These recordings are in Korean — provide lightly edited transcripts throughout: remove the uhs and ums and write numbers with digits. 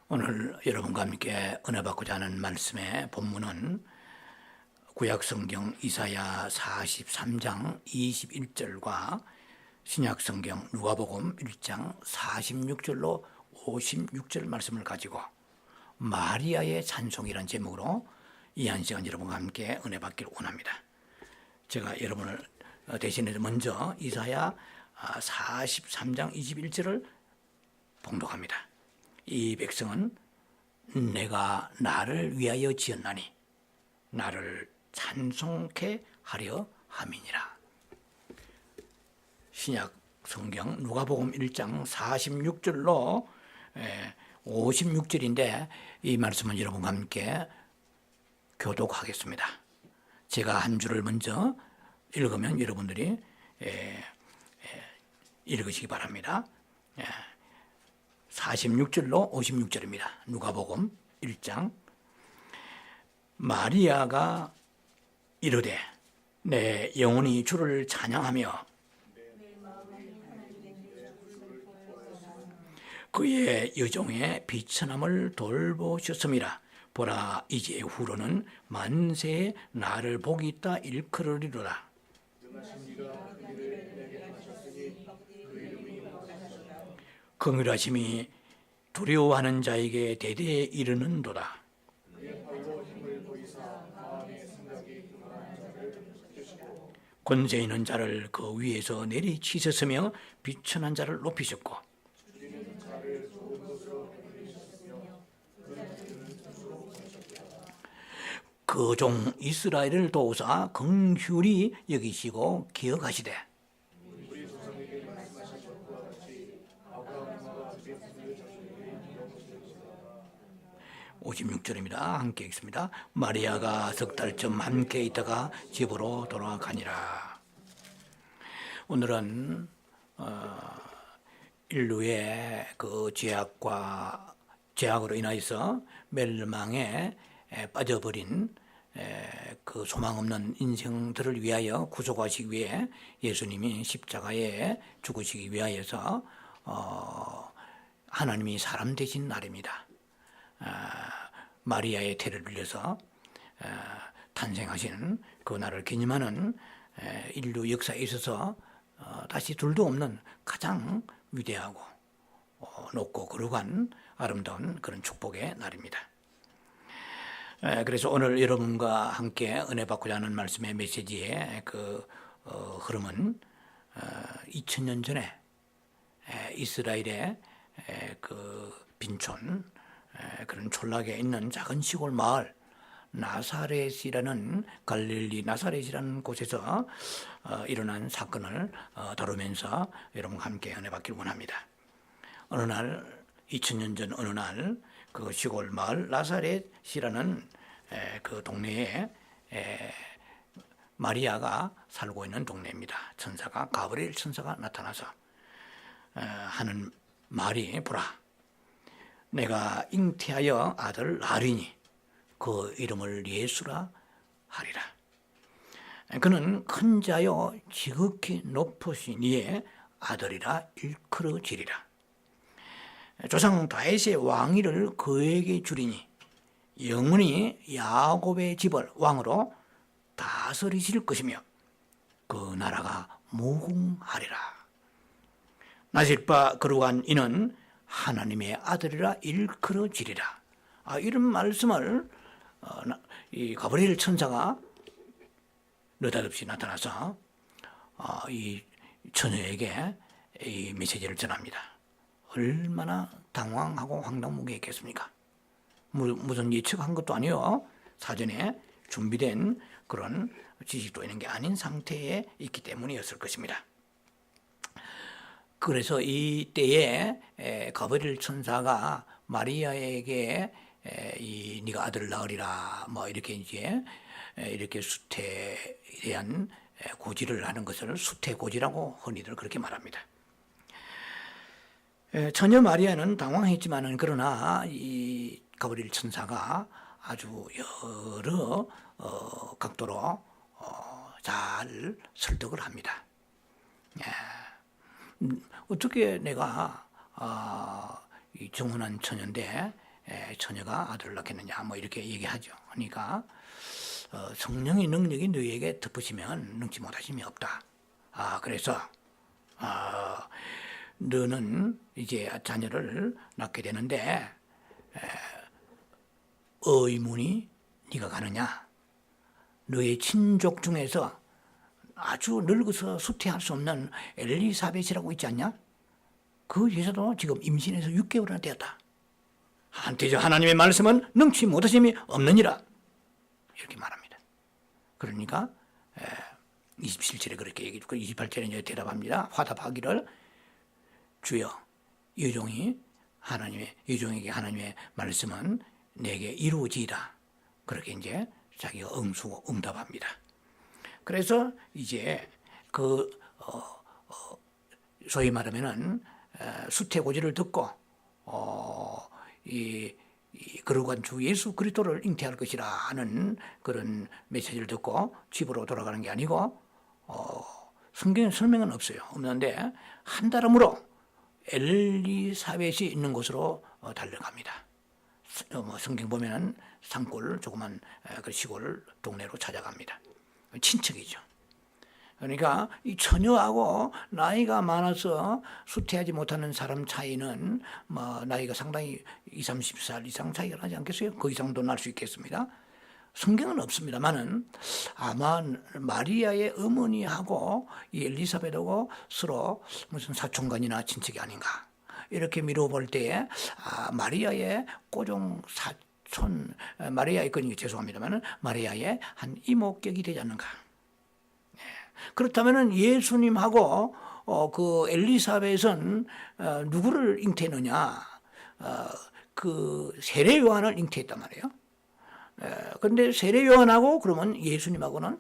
오늘 여러분과 함께 은혜 받고자 하는 말씀의 본문은 구약성경 이사야 43장 21절과 신약성경 누가복음 1장 46절로 56절 말씀을 가지고 마리아의 찬송이라는 제목으로 이 한 시간 여러분과 함께 은혜 받기를 원합니다. 제가 여러분을 대신해서 먼저 이사야 43장 21절을 봉독합니다. 이 백성은 내가 나를 위하여 지었나니 나를 찬송케 하려 함이니라. 신약 성경 누가복음 1장 46절로 56절인데 이 말씀은 여러분과 함께 교독하겠습니다. 제가 한 줄을 먼저 읽으면 여러분들이 읽으시기 바랍니다. 46절로 56절입니다. 누가복음 1장. 마리아가 이르되 내 영혼이 주를 찬양하며 그의 여종의 비천함을 돌보셨음이라. 보라, 이제 후로는 만세에 나를 복이 있다 일컬으리로다. 긍휼하심이 두려워하는 자에게 대대에 이르는도다. 권세 있는 자를 그 위에서 내리치셨으며 비천한 자를 높이셨고 그 종 이스라엘을 도우사 긍휼히 여기시고 기억하시되 56절입니다. 함께 읽습니다. 마리아가 석 달쯤 함께 있다가 집으로 돌아가니라. 오늘은 인류의 그 죄악으로 인하여서 멸망에 빠져버린 그 소망 없는 인생들을 위하여 구속하시기 위해 예수님이 십자가에 죽으시기 위하여서 하나님이 사람 되신 날입니다. 마리아의 태를 빌려서 탄생하시는 그 날을 기념하는 인류 역사에 있어서 다시 둘도 없는 가장 위대하고 높고 거룩한 아름다운 그런 축복의 날입니다. 그래서 오늘 여러분과 함께 은혜 받고자 하는 말씀의 메시지의 그 흐름은 2000년 전에 이스라엘의 그 빈촌 그런 촌락에 있는 작은 시골 마을 나사렛이라는 갈릴리 나사렛이라는 곳에서 일어난 사건을 다루면서 여러분과 함께 은혜 받기를 원합니다. 어느 날 2000년 전 어느 날 그 시골 마을 나사렛이라는 그 동네에 마리아가 살고 있는 동네입니다. 천사가 가브리엘 천사가 나타나서 하는 말이 보라, 내가 잉태하여 아들을 낳으리니 그 이름을 예수라 하리라. 그는 큰 자여 지극히 높으신 이의 아들이라 일컬어지리라. 조상 다윗의 왕위를 그에게 주리니 영원히 야곱의 집을 왕으로 다스리실 것이며 그 나라가 무궁하리라. 나실바 거룩한 이는 하나님의 아들이라 일컬어지리라. 이런 말씀을 이 가브리엘 천사가 느닷없이 나타나서 이 처녀에게 이 메시지를 전합니다. 얼마나 당황하고 황당무계했겠습니까? 무슨 예측한 것도 아니요, 사전에 준비된 그런 지식도 있는 게 아닌 상태에 있기 때문이었을 것입니다. 그래서 이때에 가브리엘 천사가 마리아에게 네가 아들을 낳으리라 뭐 이렇게 이렇게 수태에 대한 고지를 하는 것을 수태고지라고 흔히들 그렇게 말합니다. 처녀 마리아는 당황했지만은 그러나 이 가브리엘 천사가 아주 여러 각도로 잘 설득을 합니다. 어떻게 내가 이 정혼한 처녀인데 처녀가 아들을 낳겠느냐 뭐 이렇게 얘기하죠. 그러니까 성령의 능력이 너희에게 덮으시면 능치 못하심이 없다. 그래서 너는 이제 자녀를 낳게 되는데 의문이 네가 가느냐? 너의 친족 중에서 아주 늙어서 수태할 수 없는 엘리사벳이라고 있지 않냐? 그 여자도 지금 임신해서 6개월이나 되었다. 한때저 하나님의 말씀은 능치 못하심이 없느니라 이렇게 말합니다. 그러니까 27절에 그렇게 얘기했고 28절에 이제 대답합니다. 화답하기를 주여 여종에게 하나님의 말씀은 내게 이루어지이다. 그렇게 이제 자기가 응답합니다. 그래서 이제 소위 말하면은 수태고지를 듣고 거룩한 주 예수 그리스도를 잉태할 것이라 하는 그런 메시지를 듣고 집으로 돌아가는 게 아니고 성경에 설명은 없는데 한달음으로 엘리사벳이 있는 곳으로 달려갑니다. 성경 보면은 산골 조그만 그 시골 동네로 찾아갑니다. 친척이죠. 그러니까 이 처녀하고 나이가 많아서 수태하지 못하는 사람 차이는 뭐 나이가 상당히 20, 30살 이상 차이가 나지 않겠어요? 그 이상도 날 수 있겠습니다. 성경은 없습니다만은 아마 마리아의 어머니하고 이 엘리사벳하고 서로 무슨 사촌간이나 친척이 아닌가 이렇게 미뤄볼 때에 마리아의 꼬종 사촌 마리아의 거니 죄송합니다만은 마리아의 한 이목격이 되지 않는가. 그렇다면은 예수님하고 그 엘리사벳은 누구를 잉태했느냐? 그 세례 요한을 잉태했단 말이에요. 그런데 세례 요한하고 그러면 예수님하고는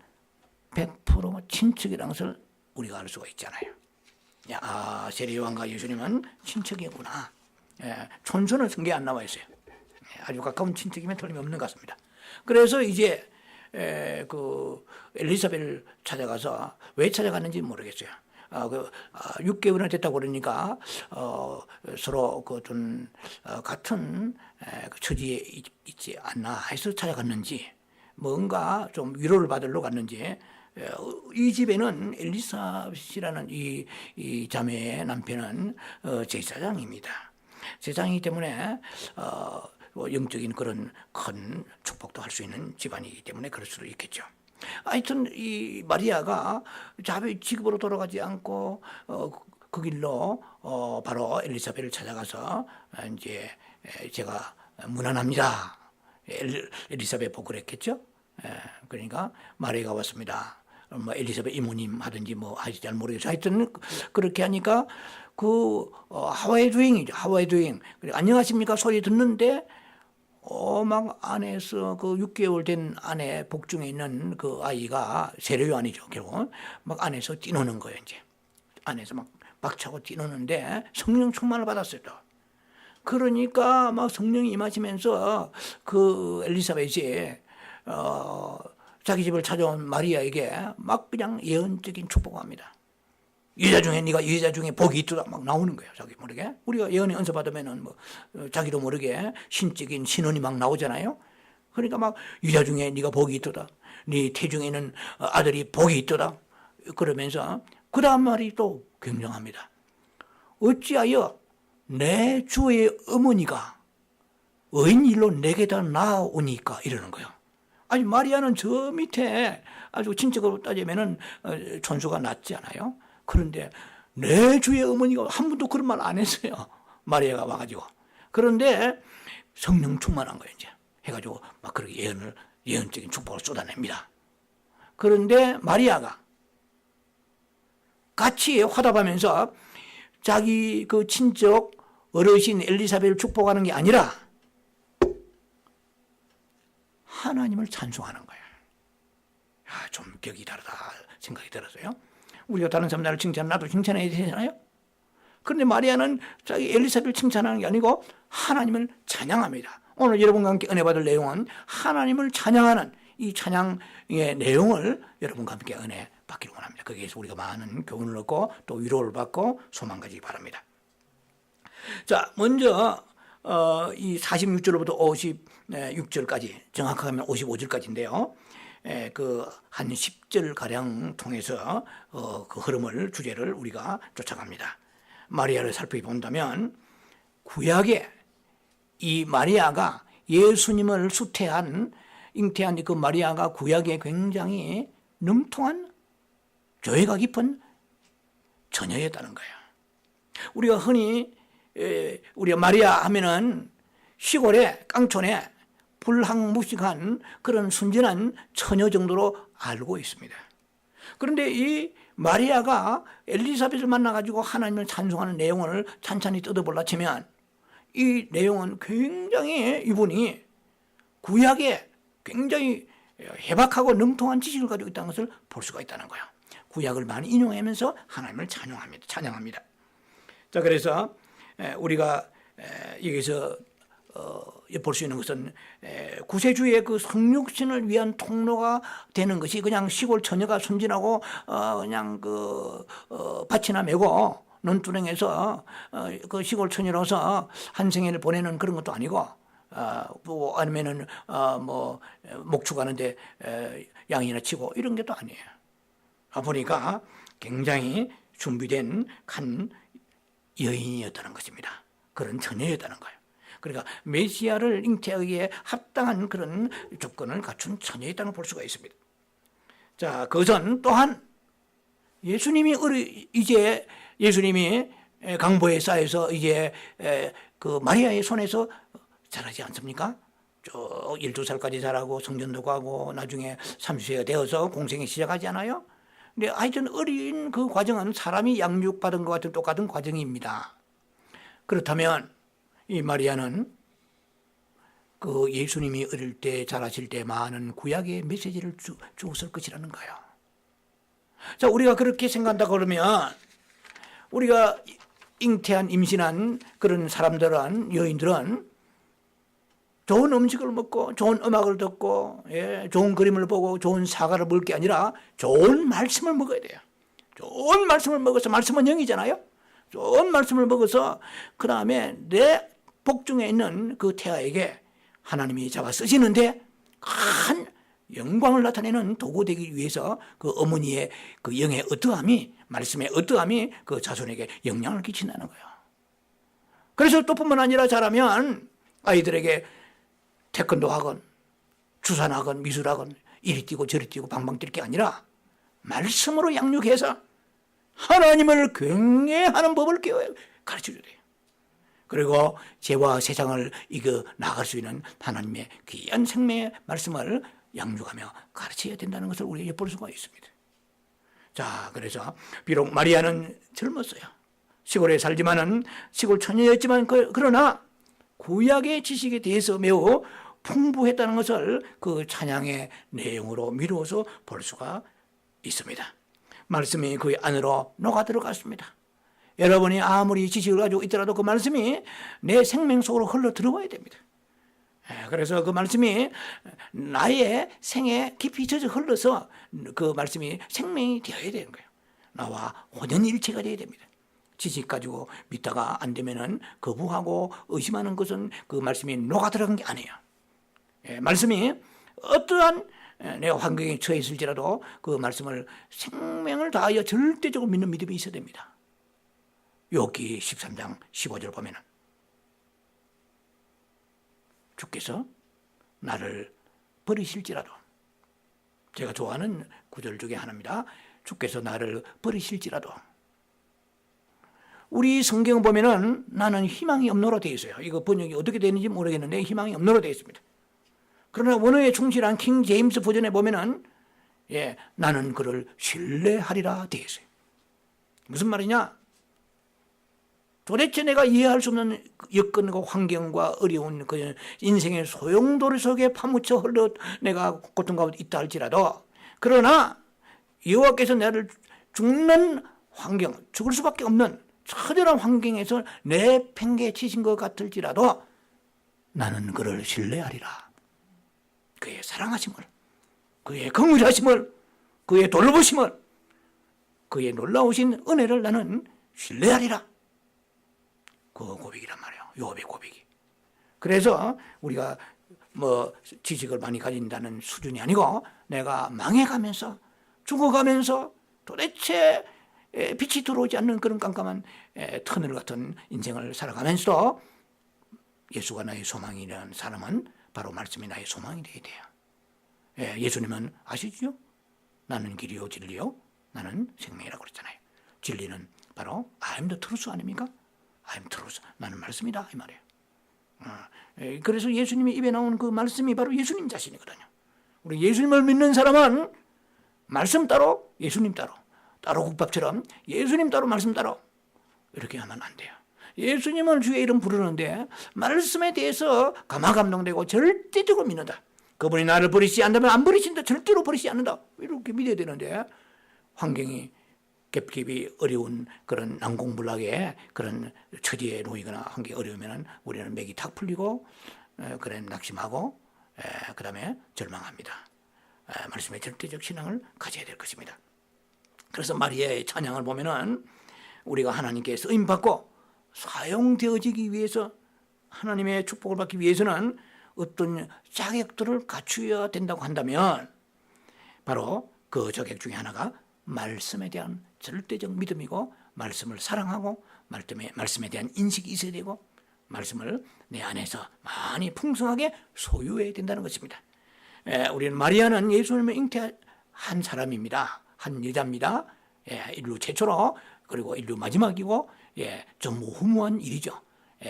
100% 친척이라는 것을 우리가 알 수가 있잖아요. 세례 요한과 예수님은 친척이었구나. 촌수는 성경에 안 나와 있어요. 아주 가까운 친척이면 틀림없는 것 같습니다. 그래서 이제 그 엘리사벳을 찾아가서 왜 찾아갔는지 모르겠어요. 6개월이나 됐다고 그러니까 서로 그 어떤 같은 처지에 있지 않나 해서 찾아갔는지 뭔가 좀 위로를 받으러 갔는지 이 집에는 엘리사벳이라는 이 자매의 남편은 제사장입니다. 제사장이기 때문에 영적인 그런 큰 축복도 할 수 있는 집안이기 때문에 그럴 수도 있겠죠. 하여튼 이 마리아가 자비 지급으로 돌아가지 않고 그 길로 바로 엘리사벳을 찾아가서 이제 제가 무난합니다. 엘리사벳 보고 그랬겠죠. 그러니까 마리아가 왔습니다. 뭐 엘리사벳 이모님 하든지 뭐 하지 잘 모르겠어요. 하여튼 그렇게 하니까 그 하와이 주행이죠. 하와이 주행. 안녕하십니까 소리 듣는데 막 안에서 그 6개월 된 안에 복중에 있는 그 아이가 세례 요한이죠. 결국 막 안에서 뛰노는 거예요. 이제 안에서 막 박차고 뛰노는데 성령 충만을 받았어요. 또. 그러니까 막 성령이 임하시면서 그 엘리사벳이 자기 집을 찾아온 마리아에게 막 그냥 예언적인 축복을 합니다. 여자 중에 복이 있도다 막 나오는 거예요. 자기 모르게. 우리가 예언의 은사 받으면은 뭐 자기도 모르게 신적인 신언이 막 나오잖아요. 그러니까 막 여자 중에 네가 복이 있도다. 네 태중에는 아들이 복이 있도다. 그러면서 그 다음 말이 또 굉장합니다. 어찌하여 내 주의 어머니가 의인일로 내게다 나오니까 이러는 거예요. 아니 마리아는 저 밑에 아주 친척으로 따지면은 촌수가 낫지 않아요? 그런데 내 주의 어머니가 한 번도 그런 말 안 했어요. 마리아가 와가지고. 그런데 성령 충만한 거예요. 이제 해가지고 막 그렇게 예언적인 축복을 쏟아냅니다. 그런데 마리아가 같이 화답하면서 자기 그 친척 어르신 엘리사벳을 축복하는 게 아니라 하나님을 찬송하는 거예요. 좀 격이 다르다 생각이 들었어요. 우리가 다른 사람 나를 칭찬 나도 칭찬해야 되잖아요. 그런데 마리아는 자기 엘리사벳을 칭찬하는 게 아니고 하나님을 찬양합니다. 오늘 여러분과 함께 은혜 받을 내용은 하나님을 찬양하는 이 찬양의 내용을 여러분과 함께 은혜 받기를 원합니다. 거기에서 우리가 많은 교훈을 얻고 또 위로를 받고 소망 가지기 바랍니다. 자, 먼저 이 46절로부터 56절까지, 정확하게 하면 55절까지인데요. 그 한 10절 가량 통해서 그 흐름을, 주제를 우리가 쫓아갑니다. 마리아를 살펴본다면 구약에 이 마리아가 예수님을 잉태한 그 마리아가 구약에 굉장히 능통한 교회가 깊은 처녀였다는 거예요. 우리가 흔히 우리가 마리아 하면은 시골에 깡촌에 불황무식한 그런 순진한 처녀 정도로 알고 있습니다. 그런데 이 마리아가 엘리사벳을 만나가지고 하나님을 찬송하는 내용을 찬찬히 뜯어볼라 치면 이 내용은 굉장히 이분이 구약에 굉장히 해박하고 능통한 지식을 가지고 있다는 것을 볼 수가 있다는 거예요. 구약을 많이 인용하면서 하나님을 찬양합니다. 자, 그래서 우리가 여기서 볼 수 있는 것은 구세주의 그 성육신을 위한 통로가 되는 것이 그냥 시골 처녀가 순진하고 그냥 밭이나 메고 논두렁에서 그 시골 처녀로서 한 생애를 보내는 그런 것도 아니고 뭐 아니면은 뭐 목축하는데 양이나 치고 이런 것도 아니에요. 보니까 굉장히 준비된 한 여인이었다는 것입니다. 그런 처녀였다는 거예요. 그러니까 메시아를 잉태하기에 합당한 그런 조건을 갖춘 처녀였다는 걸 볼 수가 있습니다. 자, 그것은 또한 예수님이 강보에 쌓여서 이제 그 마리아의 손에서 자라지 않습니까? 12살까지 자라고 성전도 가고 나중에 30세가 되어서 공생이 시작하지 않아요? 근데 하여튼 어린 그 과정은 사람이 양육받은 것 같은 똑같은 과정입니다. 그렇다면 이 마리아는 그 예수님이 어릴 때 자라실 때 많은 구약의 메시지를 주었을 것이라는 거예요. 자, 우리가 그렇게 생각한다 그러면 우리가 잉태한 임신한 그런 사람들은, 여인들은 좋은 음식을 먹고 좋은 음악을 듣고 좋은 그림을 보고 좋은 사과를 먹을 게 아니라 좋은 말씀을 먹어야 돼요. 좋은 말씀을 먹어서, 말씀은 영이잖아요. 좋은 말씀을 먹어서 그 다음에 내 복중에 있는 그 태아에게 하나님이 잡아 쓰시는데 큰 영광을 나타내는 도구 되기 위해서 그 어머니의 그 영의 어떠함이, 말씀의 어떠함이 그 자손에게 영향을 끼친다는 거예요. 그래서 또 뿐만 아니라 자라면 아이들에게 태권도 학원, 주산 학원, 미술 학원 이리 뛰고 저리 뛰고 방방 뛸 게 아니라 말씀으로 양육해서 하나님을 경외하는 법을 가르쳐줘야 돼요. 그리고 죄와 세상을 이겨 나갈 수 있는 하나님의 귀한 생명의 말씀을 양육하며 가르쳐야 된다는 것을 우리가 엿볼 수가 있습니다. 자, 그래서 비록 마리아는 젊었어요. 시골에 살지만은 시골 처녀였지만 그러나 구약의 지식에 대해서 매우 풍부했다는 것을 그 찬양의 내용으로 미루어서 볼 수가 있습니다. 말씀이 그 안으로 녹아 들어갔습니다. 여러분이 아무리 지식을 가지고 있더라도 그 말씀이 내 생명 속으로 흘러 들어와야 됩니다. 그래서 그 말씀이 나의 생에 깊이 젖어 흘러서 그 말씀이 생명이 되어야 되는 거예요. 나와 혼연일체가 되어야 됩니다. 지식 가지고 믿다가 안 되면은 거부하고 의심하는 것은 그 말씀이 녹아 들어간 게 아니에요. 말씀이 어떠한 내가 환경에 처해 있을지라도 그 말씀을 생명을 다하여 절대적으로 믿는 믿음이 있어야 됩니다. 욥기 13장 15절 보면은 주께서 나를 버리실지라도, 제가 좋아하는 구절 중에 하나입니다. 주께서 나를 버리실지라도. 우리 성경을 보면은 나는 희망이 없노로 되어 있어요. 이거 번역이 어떻게 되는지 모르겠는데 희망이 없노로 되어 있습니다. 그러나 원어에 충실한 킹 제임스 버전에 보면은 나는 그를 신뢰하리라 되어 있어요. 무슨 말이냐? 도대체 내가 이해할 수 없는 여건과 환경과 어려운 그 인생의 소용돌이 속에 파묻혀 흘러 내가 고통 가운데 있다 할지라도, 그러나 여호와께서 나를 죽는 환경, 죽을 수밖에 없는 처절한 환경에서 내팽개 치신 것 같을지라도 나는 그를 신뢰하리라. 그의 사랑하심을, 그의 긍휼하심을, 그의 돌보심을, 그의 놀라우신 은혜를 나는 신뢰하리라. 그 고백이란 말이에요. 욥의 고백이. 그래서 우리가 뭐 지식을 많이 가진다는 수준이 아니고 내가 망해가면서 죽어가면서 도대체 빛이 들어오지 않는 그런 깜깜한 터널 같은 인생을 살아가면서도 예수가 나의 소망이라는 사람은 바로 말씀이 나의 소망이 되어야 돼요. 예수님은 아시죠? 나는 길이요 진리요 나는 생명이라고 그랬잖아요. 진리는 바로 I am the truth 아닙니까? I am truth. 나는 말씀이다 이 말이에요. 그래서 예수님이 입에 나오는 그 말씀이 바로 예수님 자신이거든요. 우리 예수님을 믿는 사람은 말씀 따로 예수님 따로 따로 국밥처럼 예수님 따로 말씀 따로 이렇게 하면 안 돼요. 예수님은 주의 이름 부르는데 말씀에 대해서 감화감동되고 절대적으로 믿는다. 그분이 나를 버리지 않는다면 안 버리신다. 절대로 버리지 않는다. 이렇게 믿어야 되는데 환경이 겹겹이 어려운 그런 난공불락의 그런 처지에 놓이거나 환경이 어려우면 우리는 맥이 탁 풀리고 그래 낙심하고 그 다음에 절망합니다. 말씀의 절대적 신앙을 가져야 될 것입니다. 그래서 마리아의 찬양을 보면은 우리가 하나님께 쓰임받고 사용되어지기 위해서 하나님의 축복을 받기 위해서는 어떤 자격들을 갖추어야 된다고 한다면 바로 그 자격 중에 하나가 말씀에 대한 절대적 믿음이고 말씀을 사랑하고 말씀에 대한 인식이 있어야 되고 말씀을 내 안에서 많이 풍성하게 소유해야 된다는 것입니다. 우리는 마리아는 예수님을 잉태한 사람입니다. 한 여자입니다. 인류 최초로 그리고 인류 마지막이고 전무후무한 일이죠.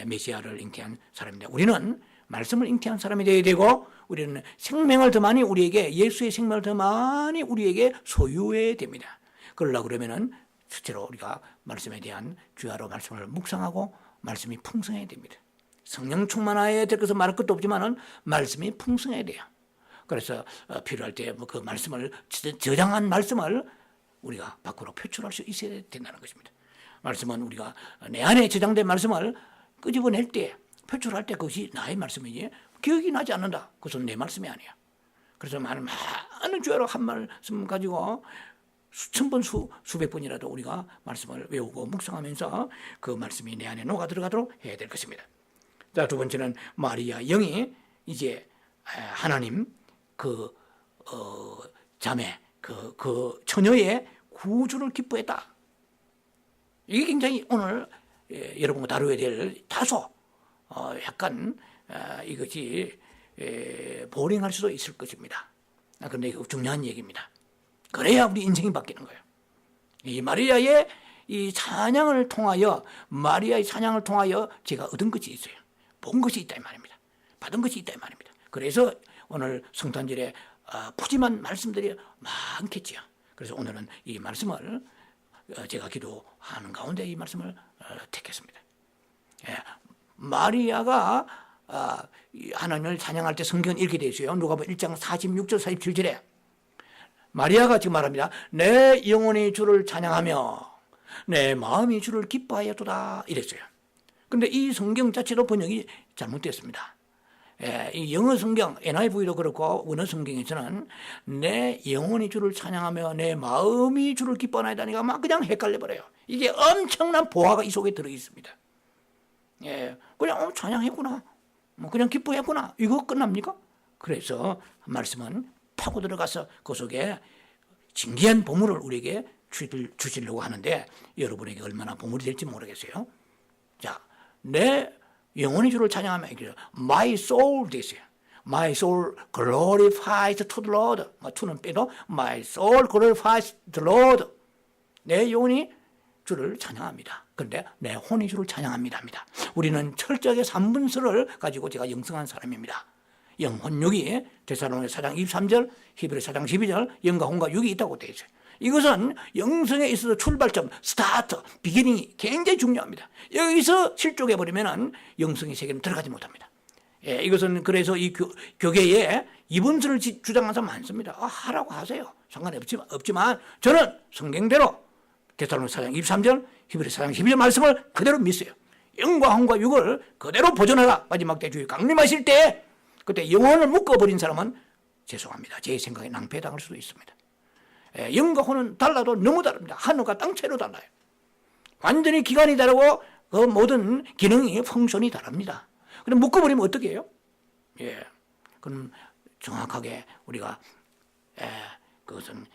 메시아를 잉태한 사람인데 우리는 말씀을 잉태한 사람이 되어야 되고 우리는 생명을 더 많이 우리에게 예수의 생명을 더 많이 우리에게 소유해야 됩니다. 그러려고 그러면은 실제로 우리가 말씀에 대한 주야로 말씀을 묵상하고 말씀이 풍성해야 됩니다. 성령 충만해야 될 것은 말할 것도 없지만은 말씀이 풍성해야 돼요. 그래서 필요할 때 그 말씀을 저장한 말씀을 우리가 밖으로 표출할 수 있어야 된다는 것입니다. 말씀은 우리가 내 안에 저장된 말씀을 끄집어낼 때 표출할 때 그것이 나의 말씀이지 기억이 나지 않는다. 그것은 내 말씀이 아니야. 그래서 많은 주야로 한 말씀 가지고 수천 번 수백 번이라도 우리가 말씀을 외우고 묵상하면서 그 말씀이 내 안에 녹아 들어가도록 해야 될 것입니다. 자, 두 번째는 마리아 영이 이제 하나님 자매 그 처녀의 구주를 기뻐했다. 이게 굉장히 오늘 여러분과 다루어야 될 다소 약간 이것이 보링할 수도 있을 것입니다. 그런데 이거 중요한 얘기입니다. 그래야 우리 인생이 바뀌는 거예요. 이 마리아의 이 찬양을 통하여 마리아의 찬양을 통하여 제가 얻은 것이 있어요. 본 것이 있다 이 말입니다. 받은 것이 있다 이 말입니다. 그래서 오늘 성탄절에 푸짐한 말씀들이 많겠지요. 그래서 오늘은 이 말씀을 제가 기도하는 가운데 이 말씀을 택했습니다. 마리아가 하나님을 찬양할 때 성경은 이렇게 되어 있어요. 누가복음 1장 46절 47절에 마리아가 지금 말합니다. 내 영혼이 주를 찬양하며 내 마음이 주를 기뻐하였도다 이랬어요. 그런데 이 성경 자체도 번역이 잘못됐습니다. 이 영어 성경 NIV도 그렇고 원어 성경에서는 내 영혼이 주를 찬양하며 내 마음이 주를 기뻐하나이다니까 막 그냥 헷갈려 버려요. 이게 엄청난 보화가 이 속에 들어 있습니다. 그냥 찬양했구나, 그냥 기뻐했구나, 이거 끝납니까? 그래서 말씀은 파고 들어가서 그 속에 진귀한 보물을 우리에게 주시려고 하는데 여러분에게 얼마나 보물이 될지 모르겠어요. 자, 내 영혼이 주를 찬양하면 My soul 되세요. My soul glorifies to the Lord. to는 빼도 My soul glorifies the Lord. 내 영혼이 주를 찬양합니다. 그런데 내 혼이 주를 찬양합니다. 우리는 철저하게 3분서를 가지고 제가 영성한 사람입니다. 영혼육이 데살로니가 4장 23절, 히브리 4장 12절, 영과 혼과 육이 있다고 되어 있어요. 이것은 영성에 있어서 출발점, 스타트, 비기닝이 굉장히 중요합니다. 여기서 실족해버리면 영성의 세계는 들어가지 못합니다. 이것은 그래서 이 교계에 2분서를 주장하는 사람 많습니다. 하라고 하세요. 상관이 없지만 저는 성경대로 데살로니가 4장 23절, 히브리 4장 12절 말씀을 그대로 믿어요. 영과 혼과 육을 그대로 보존하라. 마지막 때 주의 강림하실 때 그때 영혼을 묶어버린 사람은 죄송합니다. 제 생각에 낭패당할 수도 있습니다. 영과 혼은 달라도 너무 다릅니다. 하늘과 땅 차이로 달라요. 완전히 기관이 다르고 그 모든 기능이 펑션이 다릅니다. 그럼 묶어버리면 어떻게 해요? 예. 그럼 정확하게 우리가 그것은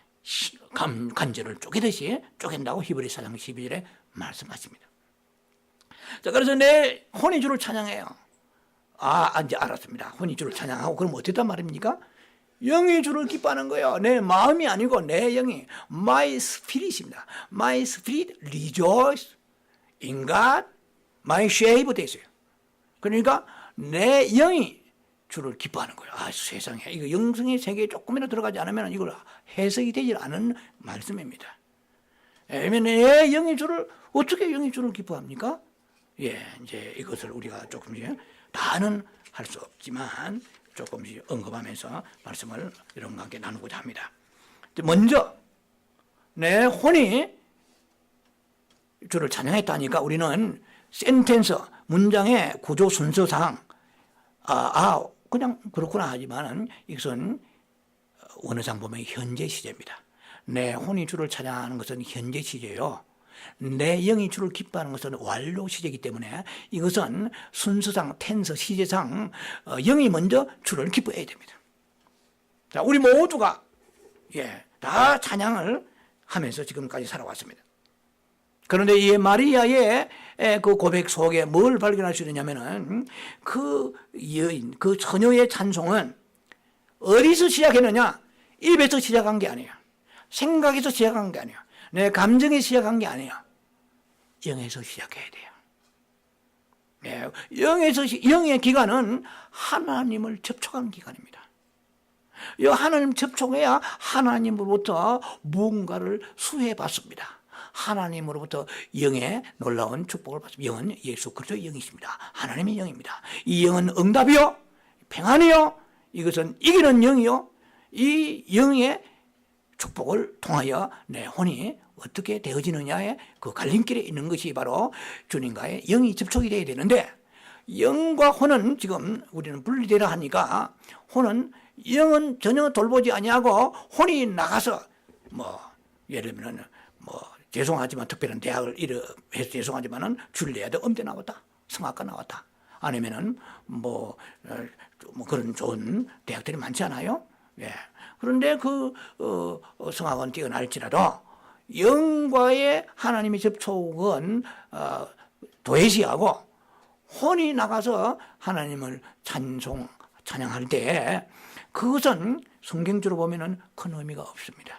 간절을 쪼개듯이 쪼갠다고 히브리 4장 12절에 말씀하십니다. 자, 그래서 내 혼이 주를 찬양해요. 이제 알았습니다. 혼이 주를 찬양하고 그럼 어땠단 말입니까? 영이 주를 기뻐하는 거예요. 내 마음이 아니고 내 영이 my spirit입니다. My spirit rejoice in God. my shape 됐어요. 그러니까 내 영이 주를 기뻐하는 거예요. 세상에 이거 영성의 세계에 조금이라도 들어가지 않으면 이걸 해석이 되지 않은 말씀입니다. 왜냐하면 내 영이 주를 어떻게 영이 주를 기뻐합니까? 이제 이것을 우리가 조금씩 다는 할 수 없지만 조금씩 언급하면서 말씀을 여러분과 함께 나누고자 합니다. 먼저 내 혼이 주를 찬양했다니까 우리는 센텐스 문장의 구조 순서상 그냥 그렇구나 하지만 이것은 원어상 보면 현재 시제입니다. 내 혼이 주를 찬양하는 것은 현재 시제요. 내 영이 주를 기뻐하는 것은 완료 시제이기 때문에 이것은 순서상 텐서 시제상 영이 먼저 주를 기뻐해야 됩니다. 자, 우리 모두가 다 찬양을 하면서 지금까지 살아왔습니다. 그런데 이 마리아의 그 고백 속에 뭘 발견할 수 있느냐면은 그 여인, 그 처녀의 찬송은 어디서 시작했느냐? 입에서 시작한 게 아니에요. 생각에서 시작한 게 아니에요. 내 감정에 시작한 게 아니에요. 영에서 시작해야 돼요. 영의 기간은 하나님을 접촉하는 기간입니다. 이 하나님 접촉해야 하나님으로부터 무언가를 수혜받습니다. 하나님으로부터 영의 놀라운 축복을 받습니다. 영은 예수 그리스도의 영이십니다. 하나님의 영입니다. 이 영은 응답이요, 평안이요, 이것은 이기는 영이요. 이 영의 축복을 통하여 내 혼이 어떻게 되어지느냐의 그 갈림길에 있는 것이 바로 주님과의 영이 접촉이 되어야 되는데, 영과 혼은 지금 우리는 분리되려 하니까 영은 전혀 돌보지 아니하고 혼이 나가서 예를 들면 죄송하지만 특별한 대학을 해서 죄송하지만은 줄리아드 음대 나왔다, 성악과 나왔다, 아니면은 그런 좋은 대학들이 많지 않아요? 그런데 그 성악은 뛰어날지라도 영과의 하나님의 접촉은 도외시하고 혼이 나가서 하나님을 찬양할 때 그것은 성경적으로 보면은 큰 의미가 없습니다.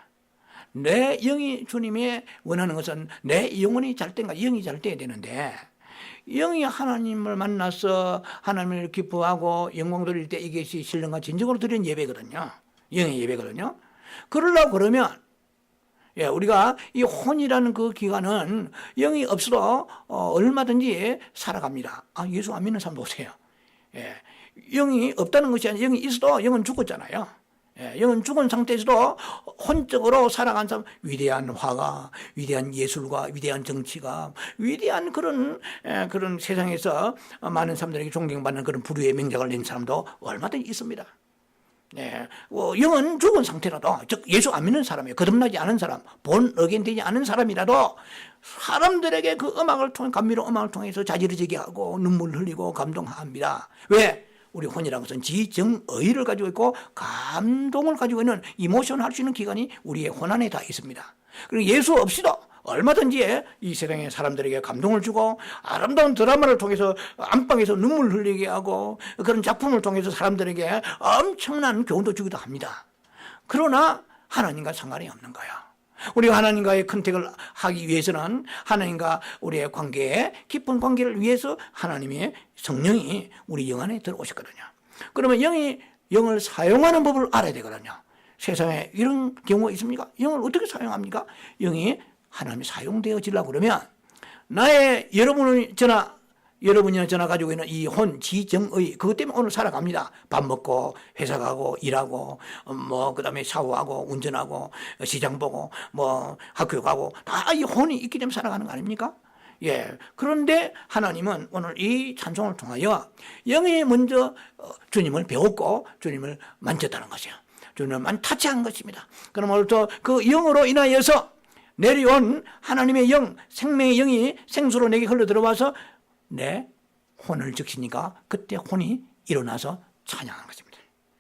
내 영이 주님의 원하는 것은 내 영혼이 잘 때인가 영이 잘 때야 되는데, 영이 하나님을 만나서 하나님을 기뻐하고 영광 돌릴 때 이것이 신령과 진정으로 드리는 예배거든요. 영의 예배거든요. 그러면 우리가 이 혼이라는 그 기간은 영이 없어도 얼마든지 살아갑니다. 예수 안 믿는 사람도 오세요. 영이 없다는 것이 아니라 영이 있어도 영은 죽었잖아요. 영은 죽은 상태에서도 혼적으로 살아간 사람, 위대한 화가, 위대한 예술가, 위대한 정치가, 위대한 그런 세상에서 많은 사람들에게 존경받는 그런 부류의 명작을 낸 사람도 얼마든지 있습니다. 영은 죽은 상태라도, 즉 예수 안 믿는 사람이에요. 거듭나지 않은 사람, 본 어겐 되지 않은 사람이라도 사람들에게 그 음악을 통해, 감미로운 음악을 통해서 자지러지게 하고 눈물 흘리고 감동합니다. 왜? 우리 혼이라는 것은 지정의를 가지고 있고 감동을 가지고 있는 이모션을 할 수 있는 기관이 우리의 혼 안에 다 있습니다. 그리고 예수 없이도 얼마든지 이 세상의 사람들에게 감동을 주고 아름다운 드라마를 통해서 안방에서 눈물 흘리게 하고 그런 작품을 통해서 사람들에게 엄청난 교훈도 주기도 합니다. 그러나 하나님과 상관이 없는 거예요. 우리가 하나님과의 컨택을 하기 위해서는 하나님과 우리의 관계에 깊은 관계를 위해서 하나님의 성령이 우리 영 안에 들어오셨거든요. 그러면 영을 사용하는 법을 알아야 되거든요. 세상에 이런 경우가 있습니까? 영을 어떻게 사용합니까? 영이 하나님이 사용되어지려고 그러면 여러분이 전화 가지고 있는 이 혼, 지정의, 그것 때문에 오늘 살아갑니다. 밥 먹고, 회사 가고, 일하고, 그 다음에 샤워하고, 운전하고, 시장 보고, 학교 가고, 다 이 혼이 있기 때문에 살아가는 거 아닙니까? 그런데 하나님은 오늘 이 찬송을 통하여 영이 먼저 주님을 배웠고, 주님을 만졌다는 것이에요. 주님을 타치한 것입니다. 그럼 오늘부터 그 영으로 인하여서 내려온 하나님의 영, 생명의 영이 생수로 내게 흘러 들어와서 내 혼을 적시니까 그때 혼이 일어나서 찬양하는 것입니다.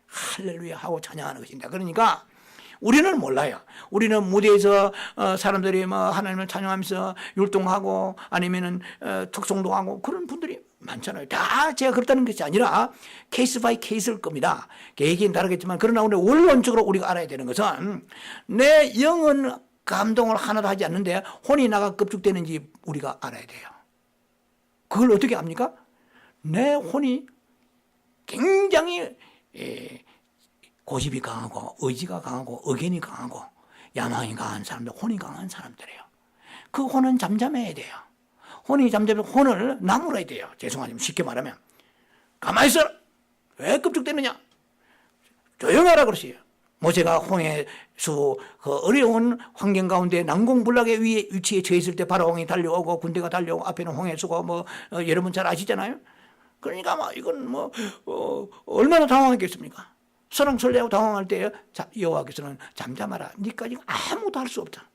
할렐루야 하고 찬양하는 것입니다. 그러니까 우리는 몰라요. 우리는 무대에서 사람들이 뭐 하나님을 찬양하면서 율동하고 아니면은 특송도 하고 그런 분들이 많잖아요. 다 제가 그렇다는 것이 아니라 케이스 바이 케이스일 겁니다. 개개인 다르겠지만 그러나 우리 원론적으로 우리가 알아야 되는 것은 내 영은 감동을 하나도 하지 않는데 혼이 나가 급죽되는지 우리가 알아야 돼요. 그걸 어떻게 압니까? 내 혼이 굉장히 고집이 강하고 의지가 강하고 의견이 강하고 야망이 강한 사람들, 혼이 강한 사람들이에요. 그 혼은 잠잠해야 돼요. 혼이 잠잠해서 혼을 나무라야 돼요. 죄송하지만 쉽게 말하면 가만히 있어라. 왜 급죽되느냐? 조용하라 그러세요. 모세가 홍해수 그 어려운 환경 가운데 난공불락의 위치에 처했을 때 바로왕이 달려오고 군대가 달려오고 앞에는 홍해수가 뭐 여러분 잘 아시잖아요. 그러니까 막 이건 뭐 얼마나 당황했겠습니까? 설왕설래하고 당황할 때 여호와께서는 잠잠하라. 니까지 아무도 할 수 없다.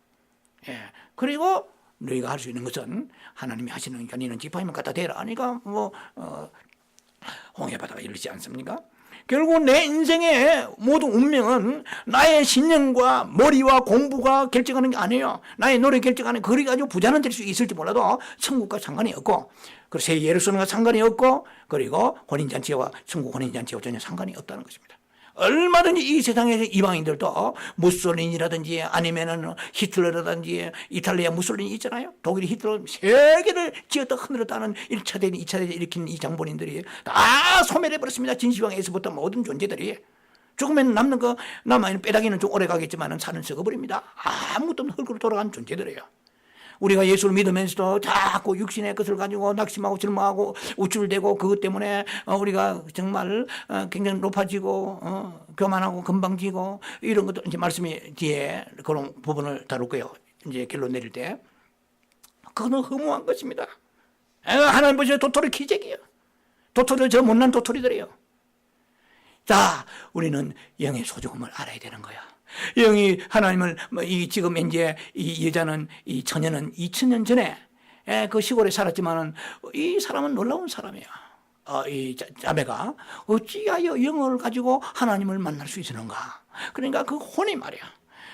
예. 그리고 너희가 할 수 있는 것은 하나님이 하시는 거니까 너는 지팡이만 갖다 대라. 그러니까 뭐 홍해바다가 이르지 않습니까? 결국 내 인생의 모든 운명은 나의 신념과 머리와 공부가 결정하는 게 아니에요. 나의 노력이 결정하는 거리 가지고 부자는 될 수 있을지 몰라도 천국과 상관이 없고 그리고 새 예루살렘과 상관이 없고 그리고 혼인잔치와 천국 혼인잔치와 전혀 상관이 없다는 것입니다. 얼마든지 이 세상에서 이방인들도 무솔린이라든지 아니면은 히틀러라든지 이탈리아 무솔린이 있잖아요. 독일이 히틀러 세계를 쥐었다 흔들었다는 1차 대전, 2차 대전 일으킨 이 장본인들이 다 소멸해버렸습니다. 진시황에서부터 모든 존재들이. 죽으면 남는 거 남아있는 빼다기는 좀 오래 가겠지만 살은 썩어버립니다. 아무것도 없는 흙으로 돌아간 존재들이에요. 우리가 예수를 믿으면서도 자꾸 육신의 것을 가지고 낙심하고 절망하고 우쭐대고 그것 때문에 우리가 정말 굉장히 높아지고 교만하고 건방지고 이런 것도 이제 말씀이 뒤에 그런 부분을 다룰 거예요. 이제 결론 내릴 때 그거는 허무한 것입니다. 하나님 보시면 도토리 기적이에요. 도토리 저 못난 도토리들이에요. 자, 우리는 영의 소중함을 알아야 되는 거야. 영이 하나님을 지금 이제 이 여자는 이 처녀는 2000년 전에 그 시골에 살았지만은 이 사람은 놀라운 사람이야. 이 자매가 어찌하여 영을 가지고 하나님을 만날 수 있었는가? 그러니까 그 혼이 말이야.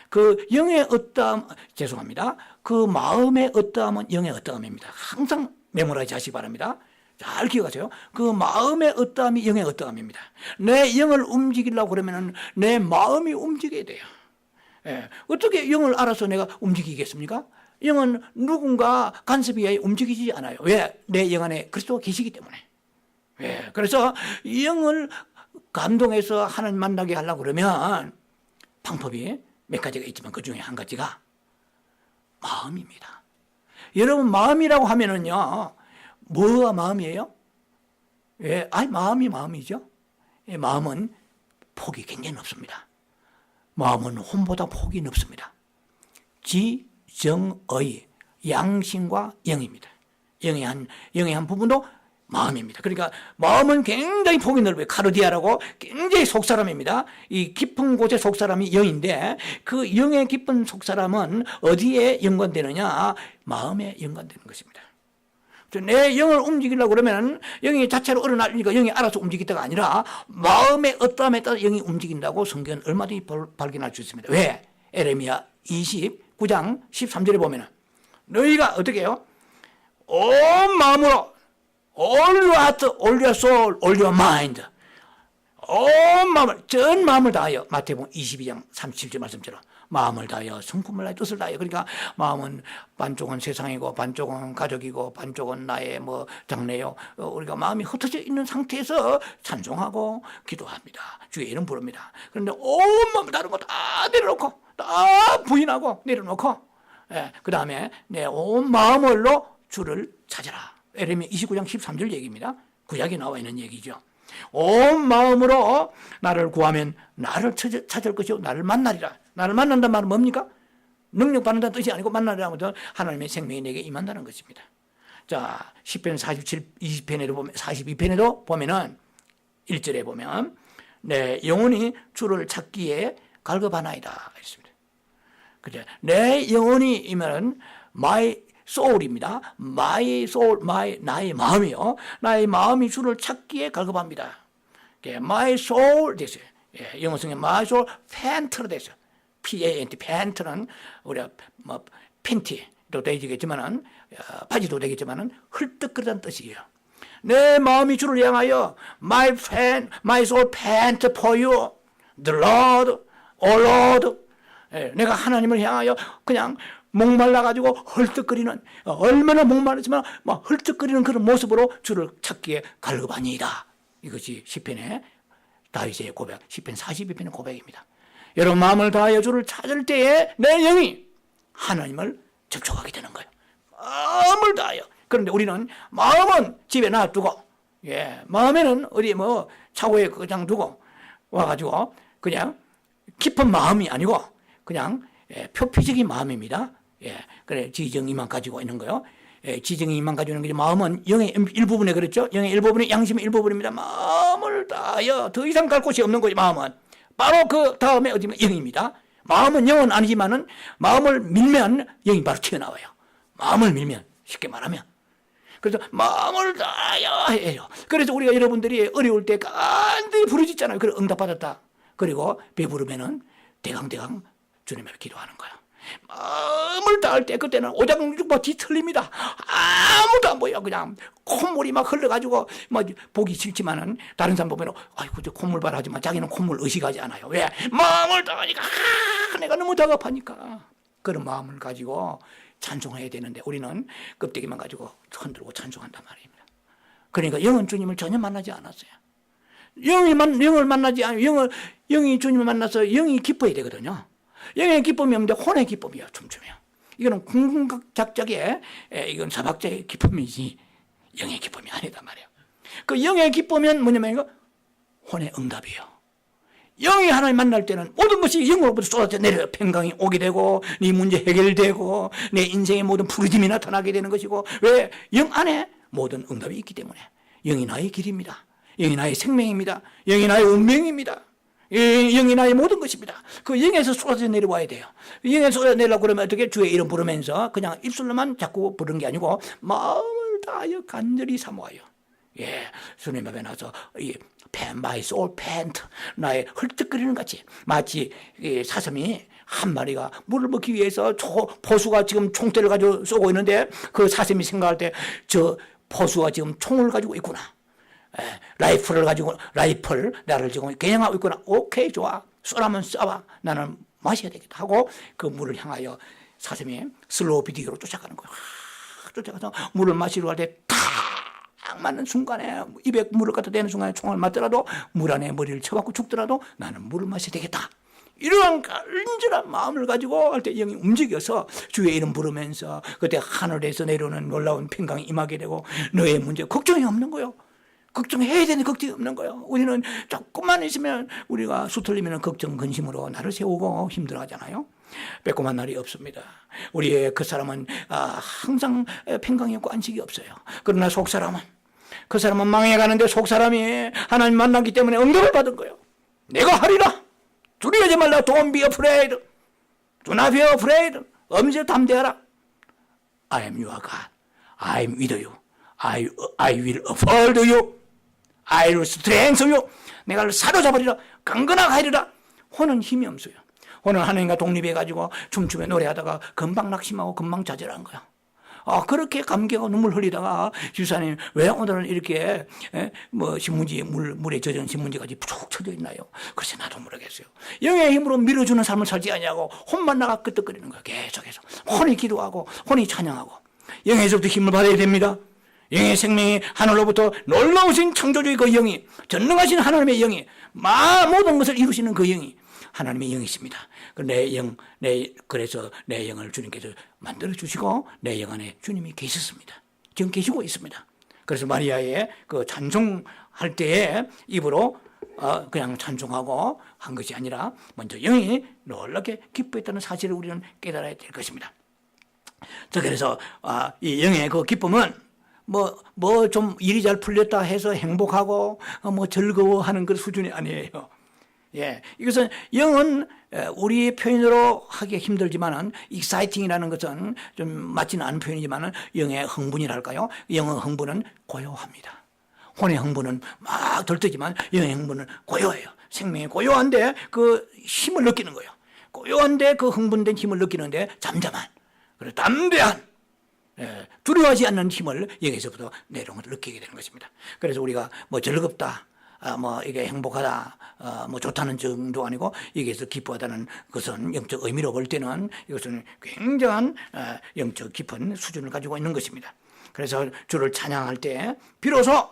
그 영의 어떠함, 죄송합니다. 그 마음의 어떠함은 영의 어떠함입니다. 항상 메모라이즈 하시기 바랍니다. 잘 기억하세요. 그 마음의 어떠함이 영의 어떠함입니다. 내 영을 움직이려고 그러면 내 마음이 움직여야 돼요. 예. 어떻게 영을 알아서 내가 움직이겠습니까? 영은 누군가 간섭에 의해 움직이지 않아요. 왜? 내 영 안에 그리스도가 계시기 때문에. 예. 그래서 영을 감동해서 하나님 만나게 하려고 그러면 방법이 몇 가지가 있지만 그 중에 한 가지가 마음입니다. 여러분 마음이라고 하면은요. 뭐가 마음이에요? 예, 마음이 마음이죠. 예, 마음은 폭이 굉장히 넓습니다. 마음은 혼보다 폭이 넓습니다. 지, 정, 의, 양심과 영입니다. 영의 한 부분도 마음입니다. 그러니까 마음은 굉장히 폭이 넓어요. 카르디아라고 굉장히 속사람입니다. 이 깊은 곳의 속사람이 영인데 그 영의 깊은 속사람은 어디에 연관되느냐? 마음에 연관되는 것입니다. 내 영을 움직이려고 그러면 영이 자체로 일어나니까 영이 알아서 움직이다가 아니라 마음의 어떠함에 따라 영이 움직인다고 성경은 얼마든지 발견할 수 있습니다. 왜? 에레미야 29장 13절에 보면 너희가 어떻게 해요? 온 마음으로 all your heart, all your soul, all your mind 온 마음을 전 마음을 다하여 마태복음 22장 37절 말씀처럼 마음을 다하여 성품을 다하여 뜻을 다하여 그러니까 마음은 반쪽은 세상이고 반쪽은 가족이고 반쪽은 나의 뭐 장래요. 우리가 마음이 흩어져 있는 상태에서 찬송하고 기도합니다. 주의 이름 부릅니다. 그런데 온 마음을 다른 거 다 내려놓고 다 부인하고 내려놓고 그 다음에 내 온 마음으로 주를 찾아라. 에레미야 29장 13절 얘기입니다. 구약에 나와 있는 얘기죠. 온 마음으로 나를 구하면 나를 찾을 것이요 나를 만나리라. 나를 만난다는 말은 뭡니까? 능력받는다는 뜻이 아니고 만나리라는 것은 하나님의 생명이 내게 임한다는 것입니다. 자, 10편 47, 20편에도 보면, 42편에도 보면은 1절에 보면 내 영혼이 주를 찾기에 갈급하나이다. 했습니다. 그죠? 내 영혼이 이면은 my soul입니다. my soul, 나의 마음이요. 나의 마음이 주를 찾기에 갈급합니다. my soul 됐어요. 예, 영어 성에 my soul pant로 됐어요. P-A-N-T, pant는 우리가 뭐 팬티도 되겠지만은 바지도 되겠지만은 헐떡거리다는 뜻이에요. 내 마음이 주를 향하여 my soul pant for you, the Lord, O Lord. 예, 내가 하나님을 향하여 그냥 목말라가지고 헐떡거리는, 얼마나 목말랐지만 막 헐떡거리는 그런 모습으로 주를 찾기에 갈급하니이다. 이것이 시편의 다윗의 고백, 시편 42편의 고백입니다. 여러분 마음을 다하여 주를 찾을 때에 내 영이 하나님을 접촉하게 되는 거예요. 마음을 다하여. 그런데 우리는 마음은 집에 놔두고, 예, 마음에는 어디 뭐 차고에 그냥 두고 와가지고 그냥 깊은 마음이 아니고 그냥 표피적인 마음입니다. 예, 그래 지정이만 가지고 있는 거요. 예, 지정이만 가지고 있는 게 마음은 영의 일부분에 그렇죠. 영의 일부분이 양심의 일부분입니다. 마음을 다하여 더 이상 갈 곳이 없는 거지. 마음은 바로 그 다음에 어디면 영입니다. 마음은 영은 아니지만은 마음을 밀면 영이 바로 튀어나와요. 마음을 밀면 쉽게 말하면. 그래서 마음을 다하여 해요. 그래서 우리가 여러분들이 어려울 때 간절히 부르짖잖아요. 그래 응답받았다. 그리고 배부르면은 대강대강 주님 앞에 기도하는 거야. 마음을 다할 때 그때는 오장육부 뒤틀립니다. 아무도 안 보여. 그냥 콧물이 막 흘러가지고 막 보기 싫지만은 다른 사람 보면 아이고 저 콧물 봐라 하지만 자기는 콧물 의식하지 않아요. 왜? 마음을 다하니까 내가 너무 다급하니까. 그런 마음을 가지고 찬송해야 되는데 우리는 껍데기만 가지고 흔들고 찬송한단 말입니다. 그러니까 영은 주님을 전혀 만나지 않았어요. 영을 만나지 않으면 영이 주님을 만나서 영이 기뻐야 되거든요. 영의 기쁨이 없는데 혼의 기쁨이야. 춤추면 이거는 궁극작작의 이건 사박자의 기쁨이지 영의 기쁨이 아니다 말이에요. 그 영의 기쁨은 뭐냐면 이거 혼의 응답이에요. 영이 하나님 만날 때는 모든 것이 영으로부터 쏟아져 내려 평강이 오게 되고 네 문제 해결되고 내 인생의 모든 부르짐이 나타나게 되는 것이고 왜? 영 안에 모든 응답이 있기 때문에. 영이 나의 길입니다. 영이 나의 생명입니다. 영이 나의 운명입니다. 영이 나의 모든 것입니다. 그 영에서 쏟아져 내려와야 돼요. 영에서 쏟아져 내려고 그러면 어떻게 주의 이름 부르면서 그냥 입술로만 자꾸 부르는 게 아니고 마음을 다하여 간절히 사모하여. 예, 주님 앞에 나서 my soul pant, 나의 헐떡거리는 같이 마치 사슴이 한 마리가 물을 먹기 위해서 포수가 지금 총대를 가지고 쏘고 있는데 그 사슴이 생각할 때 저 포수가 지금 총을 가지고 있구나. 라이플을 가지고 나를 지금 겨냥하고 있구나. 오케이 좋아. 쏘라면 쏴봐. 나는 마셔야 되겠다 하고 그 물을 향하여 사슴이 슬로우 비디오로 쫓아가는 거예요. 쫓아가서 물을 마시러 갈 때 딱 맞는 순간에 입에 물을 갖다 대는 순간에 총을 맞더라도 물 안에 머리를 쳐박고 죽더라도 나는 물을 마셔야 되겠다. 이러한 간절한 마음을 가지고 할 때 영이 움직여서 주의 이름 부르면서 그때 하늘에서 내려오는 놀라운 평강이 임하게 되고 너의 문제 걱정이 없는 거예요. 걱정해야 되는 걱정이 없는 거예요. 우리는 조금만 있으면 우리가 수틀리면 걱정 근심으로 나를 세우고 힘들어하잖아요. 빼꼼한 날이 없습니다. 우리의 그 사람은 항상 평강이 없고 안식이 없어요. 그러나 속 사람은 그 사람은 망해가는데 속 사람이 하나님 만났기 때문에 응답을 받은 거예요. 내가 하리라. 두려워하지 말라. Don't be afraid. Do not be afraid. 엄지로 담대하라. I am your God. I am with you. I will uphold you. I will strengthen you. 내가 사로잡으리라. 강건하게 하리라. 혼은 힘이 없어요. 혼은 하나님과 독립해가지고 춤추며 노래하다가 금방 낙심하고 금방 좌절한 거야. 그렇게 감격하고 눈물 흘리다가 집사님 왜 오늘은 이렇게 신문지 물에 젖은 신문지까지 푹 쳐져 있나요? 글쎄 나도 모르겠어요. 영의 힘으로 밀어주는 삶을 살지 않냐고 혼만 나가 끄떡거리는 거예요. 계속해서 혼이 기도하고 혼이 찬양하고 영에서부터 힘을 받아야 됩니다. 영의 생명이 하늘로부터 놀라우신 창조주의 그 영이 전능하신 하나님의 영이 모든 것을 이루시는 그 영이 하나님의 영이십니다. 그래서 내 영을 주님께서 만들어주시고 내 영 안에 주님이 계셨습니다. 지금 계시고 있습니다. 그래서 마리아의 그 찬송할 때에 입으로 그냥 찬송하고 한 것이 아니라 먼저 영이 놀랍게 기뻐했다는 사실을 우리는 깨달아야 될 것입니다. 자, 그래서 이 영의 그 기쁨은 좀 일이 잘 풀렸다 해서 행복하고 즐거워하는 그 수준이 아니에요. 예, 이것은 영은 우리 표현으로 하기 힘들지만은 exciting이라는 것은 좀 맞지는 않은 표현이지만은 영의 흥분이랄까요? 영의 흥분은 고요합니다. 혼의 흥분은 막 들뜨지만 영의 흥분은 고요해요. 생명이 고요한데 그 힘을 느끼는 거예요. 고요한데 그 흥분된 힘을 느끼는데 잠잠한, 그리고 담대한, 두려워하지 않는 힘을 여기서부터 내려오는 걸 느끼게 되는 것입니다. 그래서 우리가 뭐 즐겁다, 뭐 이게 행복하다, 뭐 좋다는 정도 아니고 여기에서 기뻐하다는 것은 영적 의미로 볼 때는 이것은 굉장한 영적 깊은 수준을 가지고 있는 것입니다. 그래서 주를 찬양할 때 비로소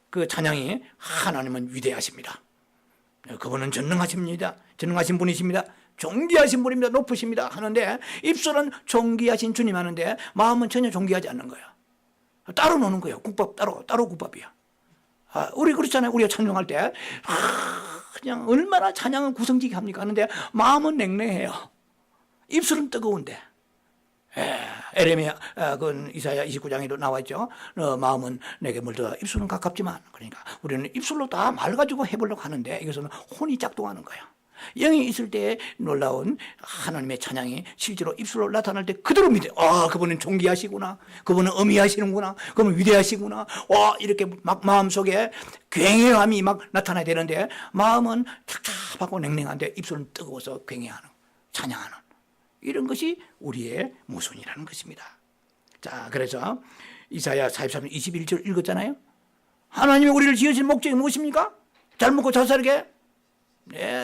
그 찬양이 하나님은 위대하십니다. 그분은 전능하십니다. 전능하신 분이십니다. 존귀하신 분입니다. 높으십니다. 하는데 입술은 존귀하신 주님 하는데 마음은 전혀 존귀하지 않는 거예요. 따로 노는 거예요. 국밥 따로 국밥이야. 우리 그렇잖아요. 우리가 찬송할 때 그냥 얼마나 찬양은 구성지게 합니까 하는데 마음은 냉랭해요. 입술은 뜨거운데. 에레미야, 그 이사야 29장에도 나와 있죠. 마음은 내게 물들어 입술은 가깝지만, 그러니까 우리는 입술로 다 말 가지고 해보려고 하는데 이것은 혼이 짝동하는 거예요. 영이 있을 때 놀라운 하나님의 찬양이 실제로 입술로 나타날 때 그대로 믿어요. 그분은 존귀하시구나. 그분은 어미하시는구나. 그분은 위대하시구나. 이렇게 막 마음속에 굉해함이 막 나타나야 되는데 마음은 착잡하고 냉랭한데 입술은 뜨거워서 굉해하는, 찬양하는, 이런 것이 우리의 모순이라는 것입니다. 자, 그래서 이사야 43장 21절 읽었잖아요. 하나님이 우리를 지으신 목적이 무엇입니까? 잘 먹고 잘 살게,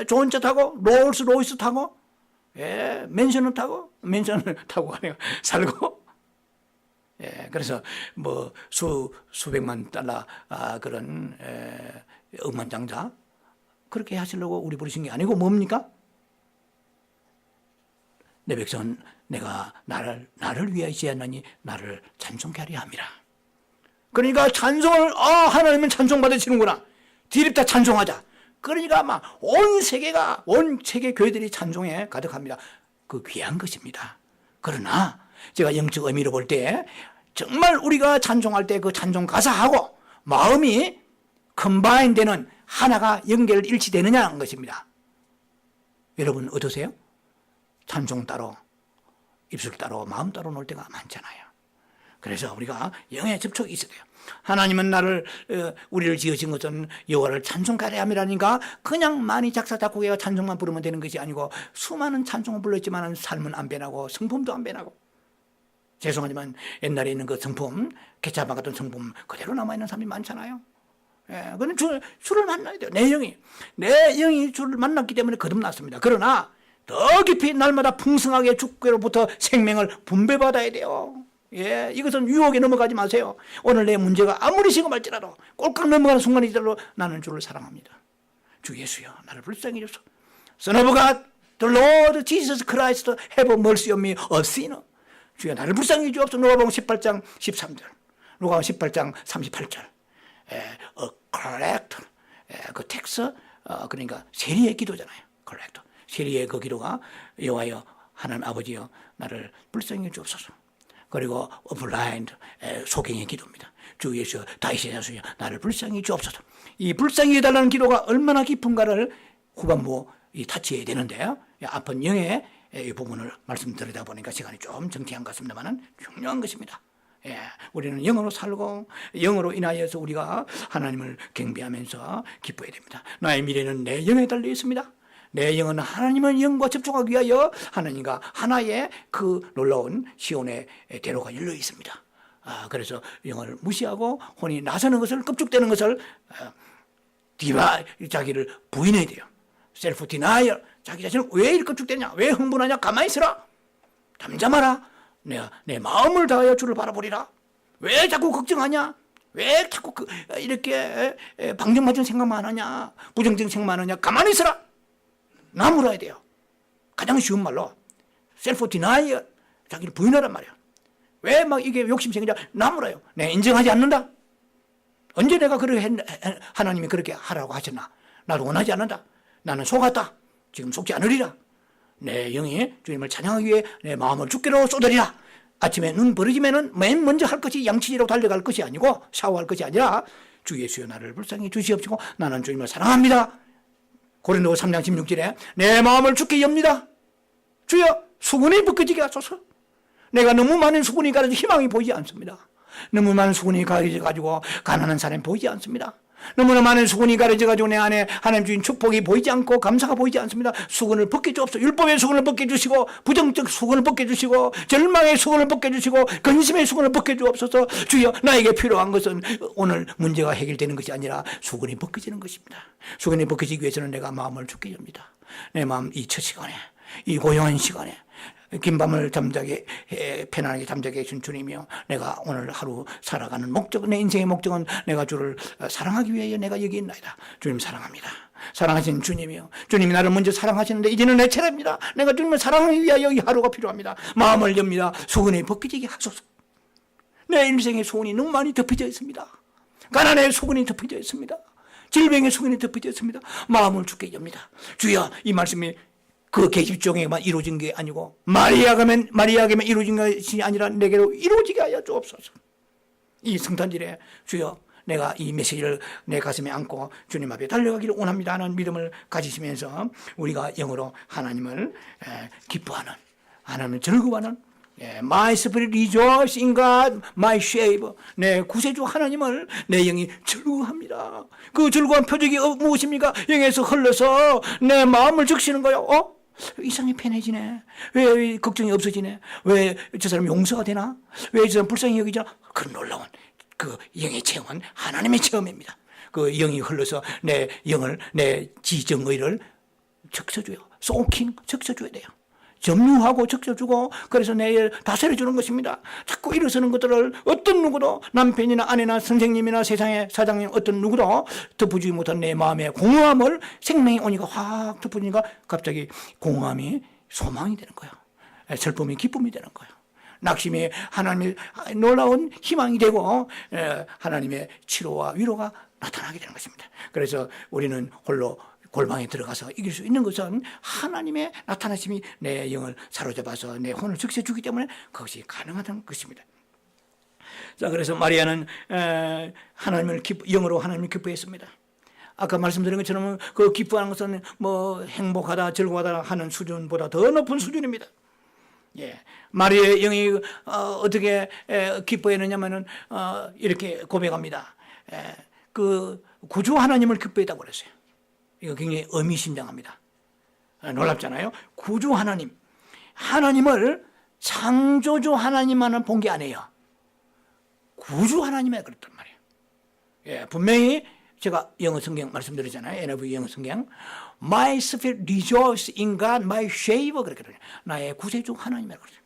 좋은 차 타고, 롤스로이스 타고, 맨션을 타고 살고, 그래서 뭐 수백만 달러 그런 억만장자 그렇게 하시려고 우리 부르신 게 아니고 뭡니까? 내 백성은 내가 나를 위하여 지었나니 나를 찬송케 하려 함이라. 그러니까 찬송을 하나님은 찬송받으시는구나. 디립다 찬송하자. 그러니까 막 온 세계 교회들이 찬송에 가득합니다. 그 귀한 것입니다. 그러나 제가 영적 의미로 볼 때 정말 우리가 찬송할 때 그 찬송 가사하고 마음이 컴바인되는 하나가 일치되느냐는 것입니다. 여러분 어떠세요? 찬송 따로, 입술 따로, 마음 따로 놀 때가 많잖아요. 그래서 우리가 영의 접촉이 있어야 돼요. 하나님은 우리를 지으신 것은 여호와를 찬송하려 함이라니까 그냥 많이 작사 작곡해서 찬송만 부르면 되는 것이 아니고 수많은 찬송을 불렀지만 삶은 안 변하고 성품도 안 변하고, 죄송하지만 옛날에 있는 그 성품, 개차반 같은 성품 그대로 남아있는 사람이 많잖아요. 그건 주를 만나야 돼요. 내 영이 주를 만났기 때문에 거듭났습니다. 그러나 더 깊이 날마다 풍성하게 주께로부터 생명을 분배받아야 돼요. 이것은 유혹에 넘어가지 마세요. 오늘 내 문제가 아무리 시급할지라도 꼴깍 넘어가는 순간이더라도 나는 주를 사랑합니다. 주 예수여, 나를 불쌍히 해주소. Son of God, the Lord Jesus Christ, have mercy on me, a sinner. 주여, 나를 불쌍히 주옵소서. 누가복음 18장 13절, 누가복음 18장 38절. A collector, 그 텍스, 그러니까 세리의 기도잖아요. collector. 세리의 그 기도가 여호와여, 하나님 아버지여, 나를 불쌍히 주옵소서. 그리고 blind, 소경의 기도입니다. 주 예수, 다윗의 자손이여, 나를 불쌍히 주옵소서. 이 불쌍히 해달라는 기도가 얼마나 깊은가를 후반부 타치해야 되는데요. 아픈 영의 이 부분을 말씀드리다 보니까 시간이 좀 정티한 것 같습니다만 중요한 것입니다. 우리는 영으로 살고 영으로 인하여서 우리가 하나님을 경배하면서 기뻐해야 됩니다. 나의 미래는 내 영에 달려 있습니다. 내 영은 하나님의 영과 접촉하기 위하여 하나님과 하나의 그 놀라운 시온의 대로가 열려 있습니다. 그래서 영을 무시하고 혼이 나서는 것을, 껍죽대는 것을 자기를 부인해야 돼요. 셀프 디나이얼. 자기 자신을 왜 이렇게 껍죽대냐, 왜 흥분하냐, 가만히 있어라, 잠잠하라, 내가 내 마음을 다하여 주를 바라보리라. 왜 자꾸 걱정하냐, 왜 자꾸 이렇게 방정맞은 생각만 하냐, 부정적인 생각만 하냐, 가만히 있어라. 나무라야 돼요. 가장 쉬운 말로 셀프 디나이얼, 자기를 부인하란 말이야. 왜 막 이게 욕심 생기냐, 나무라요. 내가 인정하지 않는다. 언제 내가 그렇게 하나님이 그렇게 하라고 하셨나. 나도 원하지 않는다. 나는 속았다. 지금 속지 않으리라. 내 영이 주님을 찬양하기 위해 내 마음을 주께로 쏟으리라. 아침에 눈 버리지면은 맨 먼저 할 것이 양치리로 달려갈 것이 아니고 샤워할 것이 아니라 주 예수여, 나를 불쌍히 주시옵시고 나는 주님을 사랑합니다. 고린도서 3장 16절에 내 마음을 주께 엽니다. 주여 수군이 벗겨지게 하소서. 내가 너무 많은 수군이 가려져 희망이 보이지 않습니다. 너무 많은 수군이 가려져가지고 가난한 사람이 보이지 않습니다. 너무나 많은 수군이 가려져가지고 내 안에 하나님 주신 축복이 보이지 않고 감사가 보이지 않습니다. 수군을 벗겨주옵소서. 율법의 수군을 벗겨주시고 부정적 수군을 벗겨주시고 절망의 수군을 벗겨주시고 근심의 수군을 벗겨주옵소서. 주여 나에게 필요한 것은 오늘 문제가 해결되는 것이 아니라 수군이 벗겨지는 것입니다. 수군이 벗겨지기 위해서는 내가 마음을 주께 엽니다. 내 마음 이 첫 시간에 이 고요한 시간에 긴 밤을 잠자게 편안하게 잠자게 해준 주님이요, 내가 오늘 하루 살아가는 목적, 내 인생의 목적은 내가 주를 사랑하기 위하여 내가 여기 있나이다. 주님 사랑합니다. 사랑하신 주님이요, 주님이 나를 먼저 사랑하시는데 이제는 내 차례입니다. 내가 주님을 사랑하기 위하여 이 하루가 필요합니다. 마음을 엽니다. 수건이 벗겨지게 하소서. 내 인생의 수건이 너무 많이 덮여져 있습니다. 가난의 수건이 덮여져 있습니다. 질병의 수건이 덮여져 있습니다. 마음을 주께 엽니다. 주여, 이 말씀이 그 계집종에만 이루어진 게 아니고 마리아에게만 이루어진 것이 아니라 내게로 이루어지게 하여 주옵소서. 이 성탄절에 주여, 내가 이 메시지를 내 가슴에 안고 주님 앞에 달려가기를 원합니다 하는 믿음을 가지시면서 우리가 영어로 하나님을 기뻐하는, 하나님을 즐거워하는, My spirit rejoice in God, my Savior. 내 구세주 하나님을 내 영이 즐거워합니다. 그 즐거운 표적이 무엇입니까? 영에서 흘러서 내 마음을 적시는 거요. 이상이 편해지네. 왜 걱정이 없어지네? 왜 저 사람 용서가 되나? 왜 저 사람 불쌍히 여기잖아? 그 놀라운 그 영의 체험은 하나님의 체험입니다. 그 영이 흘러서 내 영을, 내 지정의를 적셔줘요. 소킹 적셔줘야 돼요. 점유하고 적셔주고, 그래서 내일 다스려주는 것입니다. 자꾸 일어서는 것들을 어떤 누구도, 남편이나 아내나 선생님이나 세상의 사장님 어떤 누구도 덮어주지 못한 내 마음의 공허함을 생명이 오니까 확 덮어주니까 갑자기 공허함이 소망이 되는 거예요. 슬픔이 기쁨이 되는 거예요. 낙심이 하나님의 놀라운 희망이 되고 하나님의 치료와 위로가 나타나게 되는 것입니다. 그래서 우리는 홀로 골방에 들어가서 이길 수 있는 것은 하나님의 나타나심이 내 영을 사로잡아서 내 혼을 적셔주기 때문에 그것이 가능하다는 것입니다. 자, 그래서 마리아는 하나님을 영으로 하나님을 기뻐했습니다. 아까 말씀드린 것처럼 그 기뻐하는 것은 뭐 행복하다, 즐거워하다 하는 수준보다 더 높은 수준입니다. 예, 마리아의 영이 어떻게 기뻐했느냐면은 이렇게 고백합니다. 그 구주 하나님을 기뻐했다고 그랬어요. 이거 굉장히 의미심장합니다. 놀랍잖아요. 구주 하나님, 하나님을 창조주 하나님만은 본 게 아니에요. 구주 하나님에 그랬단 말이에요. 예, 분명히 제가 영어 성경 말씀드렸잖아요. NIV 영어 성경, My spirit rejoice in God, my Savior, 그렇게 그래요. 나의 구세주 하나님이라고 그래요.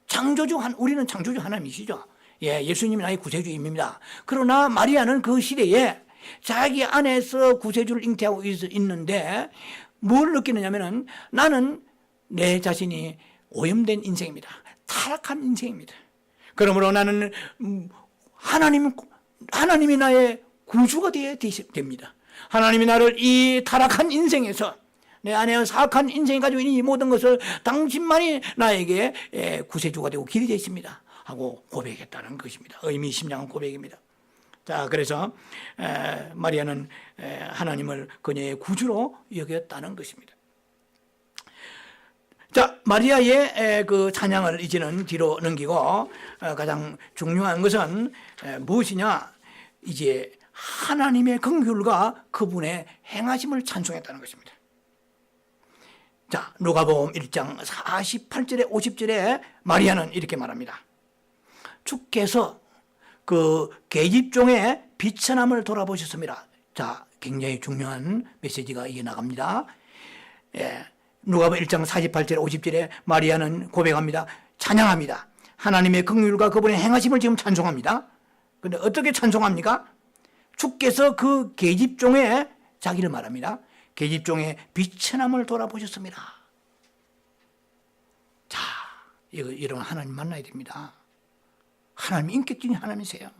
창조주 우리는 창조주 하나님이시죠. 예, 예수님이 나의 구세주입니다. 그러나 마리아는 그 시대에 자기 안에서 구세주를 잉태하고 있는데 뭘 느끼느냐면은, 나는 내 자신이 오염된 인생입니다. 타락한 인생입니다. 그러므로 나는 하나님이 나의 구주가 되어야 됩니다. 하나님이 나를 이 타락한 인생에서, 내 안에 사악한 인생이 가지고 있는 이 모든 것을 당신만이 나에게 구세주가 되고 길이 되십니다 하고 고백했다는 것입니다. 의미심장한 고백입니다. 자, 그래서 마리아는 하나님을 그녀의 구주로 여겼다는 것입니다. 자, 마리아의 그 찬양을 이제는 뒤로 넘기고 가장 중요한 것은 무엇이냐? 이제 하나님의 긍휼과 그분의 행하심을 찬송했다는 것입니다. 자, 누가복음 1장 48절에 50절에 마리아는 이렇게 말합니다. 주께서 그 계집종의 비천함을 돌아보셨습니다. 자, 굉장히 중요한 메시지가 이게 나갑니다. 예, 누가복음 1장 48절 50절에 마리아는 고백합니다. 찬양합니다. 하나님의 긍휼과 그분의 행하심을 지금 찬송합니다. 그런데 어떻게 찬송합니까? 주께서 그 계집종의, 자기를 말합니다. 계집종의 비천함을 돌아보셨습니다. 자, 이런 하나님 만나야 됩니다. 하나님 인격적인 하나님이세요.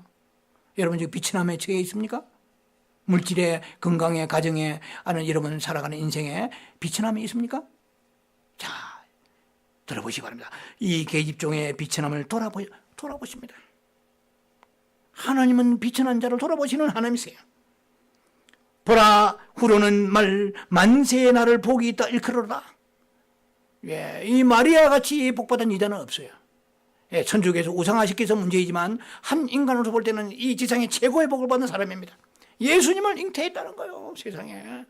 여러분 지금 비천함에 처해 있습니까? 물질에, 건강에, 가정에, 아는 여러분 살아가는 인생에 비천함이 있습니까? 자, 들어보시기 바랍니다. 이 계집종의 비천함을 돌아보십니다. 하나님은 비천한 자를 돌아보시는 하나님이세요. 보라, 후로는 말 만세의 나를 복이 있다 일컬어라. 예, 이 마리아 같이 복받은 이자는 없어요. 예, 천주교에서 우상화시켜서 문제이지만 한 인간으로서 볼 때는 이 지상의 최고의 복을 받는 사람입니다. 예수님을 잉태했다는 거예요, 세상에.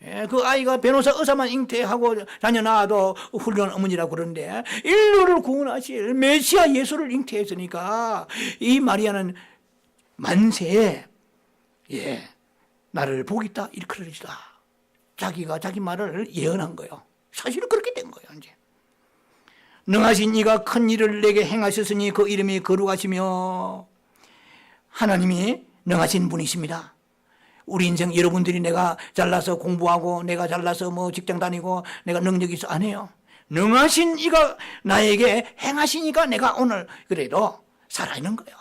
예, 그 아이가 변호사, 의사만 잉태하고 자녀 낳아도 훌륭한 어머니라고 그러는데 인류를 구원하실 메시아 예수를 잉태했으니까 이 마리아는 만세에 나를 복이 있다 일컬으리라. 자기가 자기 말을 예언한 거예요. 사실은 그렇게 된 거예요. 이제 능하신 이가 큰 일을 내게 행하셨으니 그 이름이 거룩하시며, 하나님이 능하신 분이십니다. 우리 인생 여러분들이 내가 잘나서 공부하고 내가 잘나서 뭐 직장 다니고 내가 능력이 있어 안 해요. 능하신 이가 나에게 행하시니까 내가 오늘 그래도 살아있는 거예요.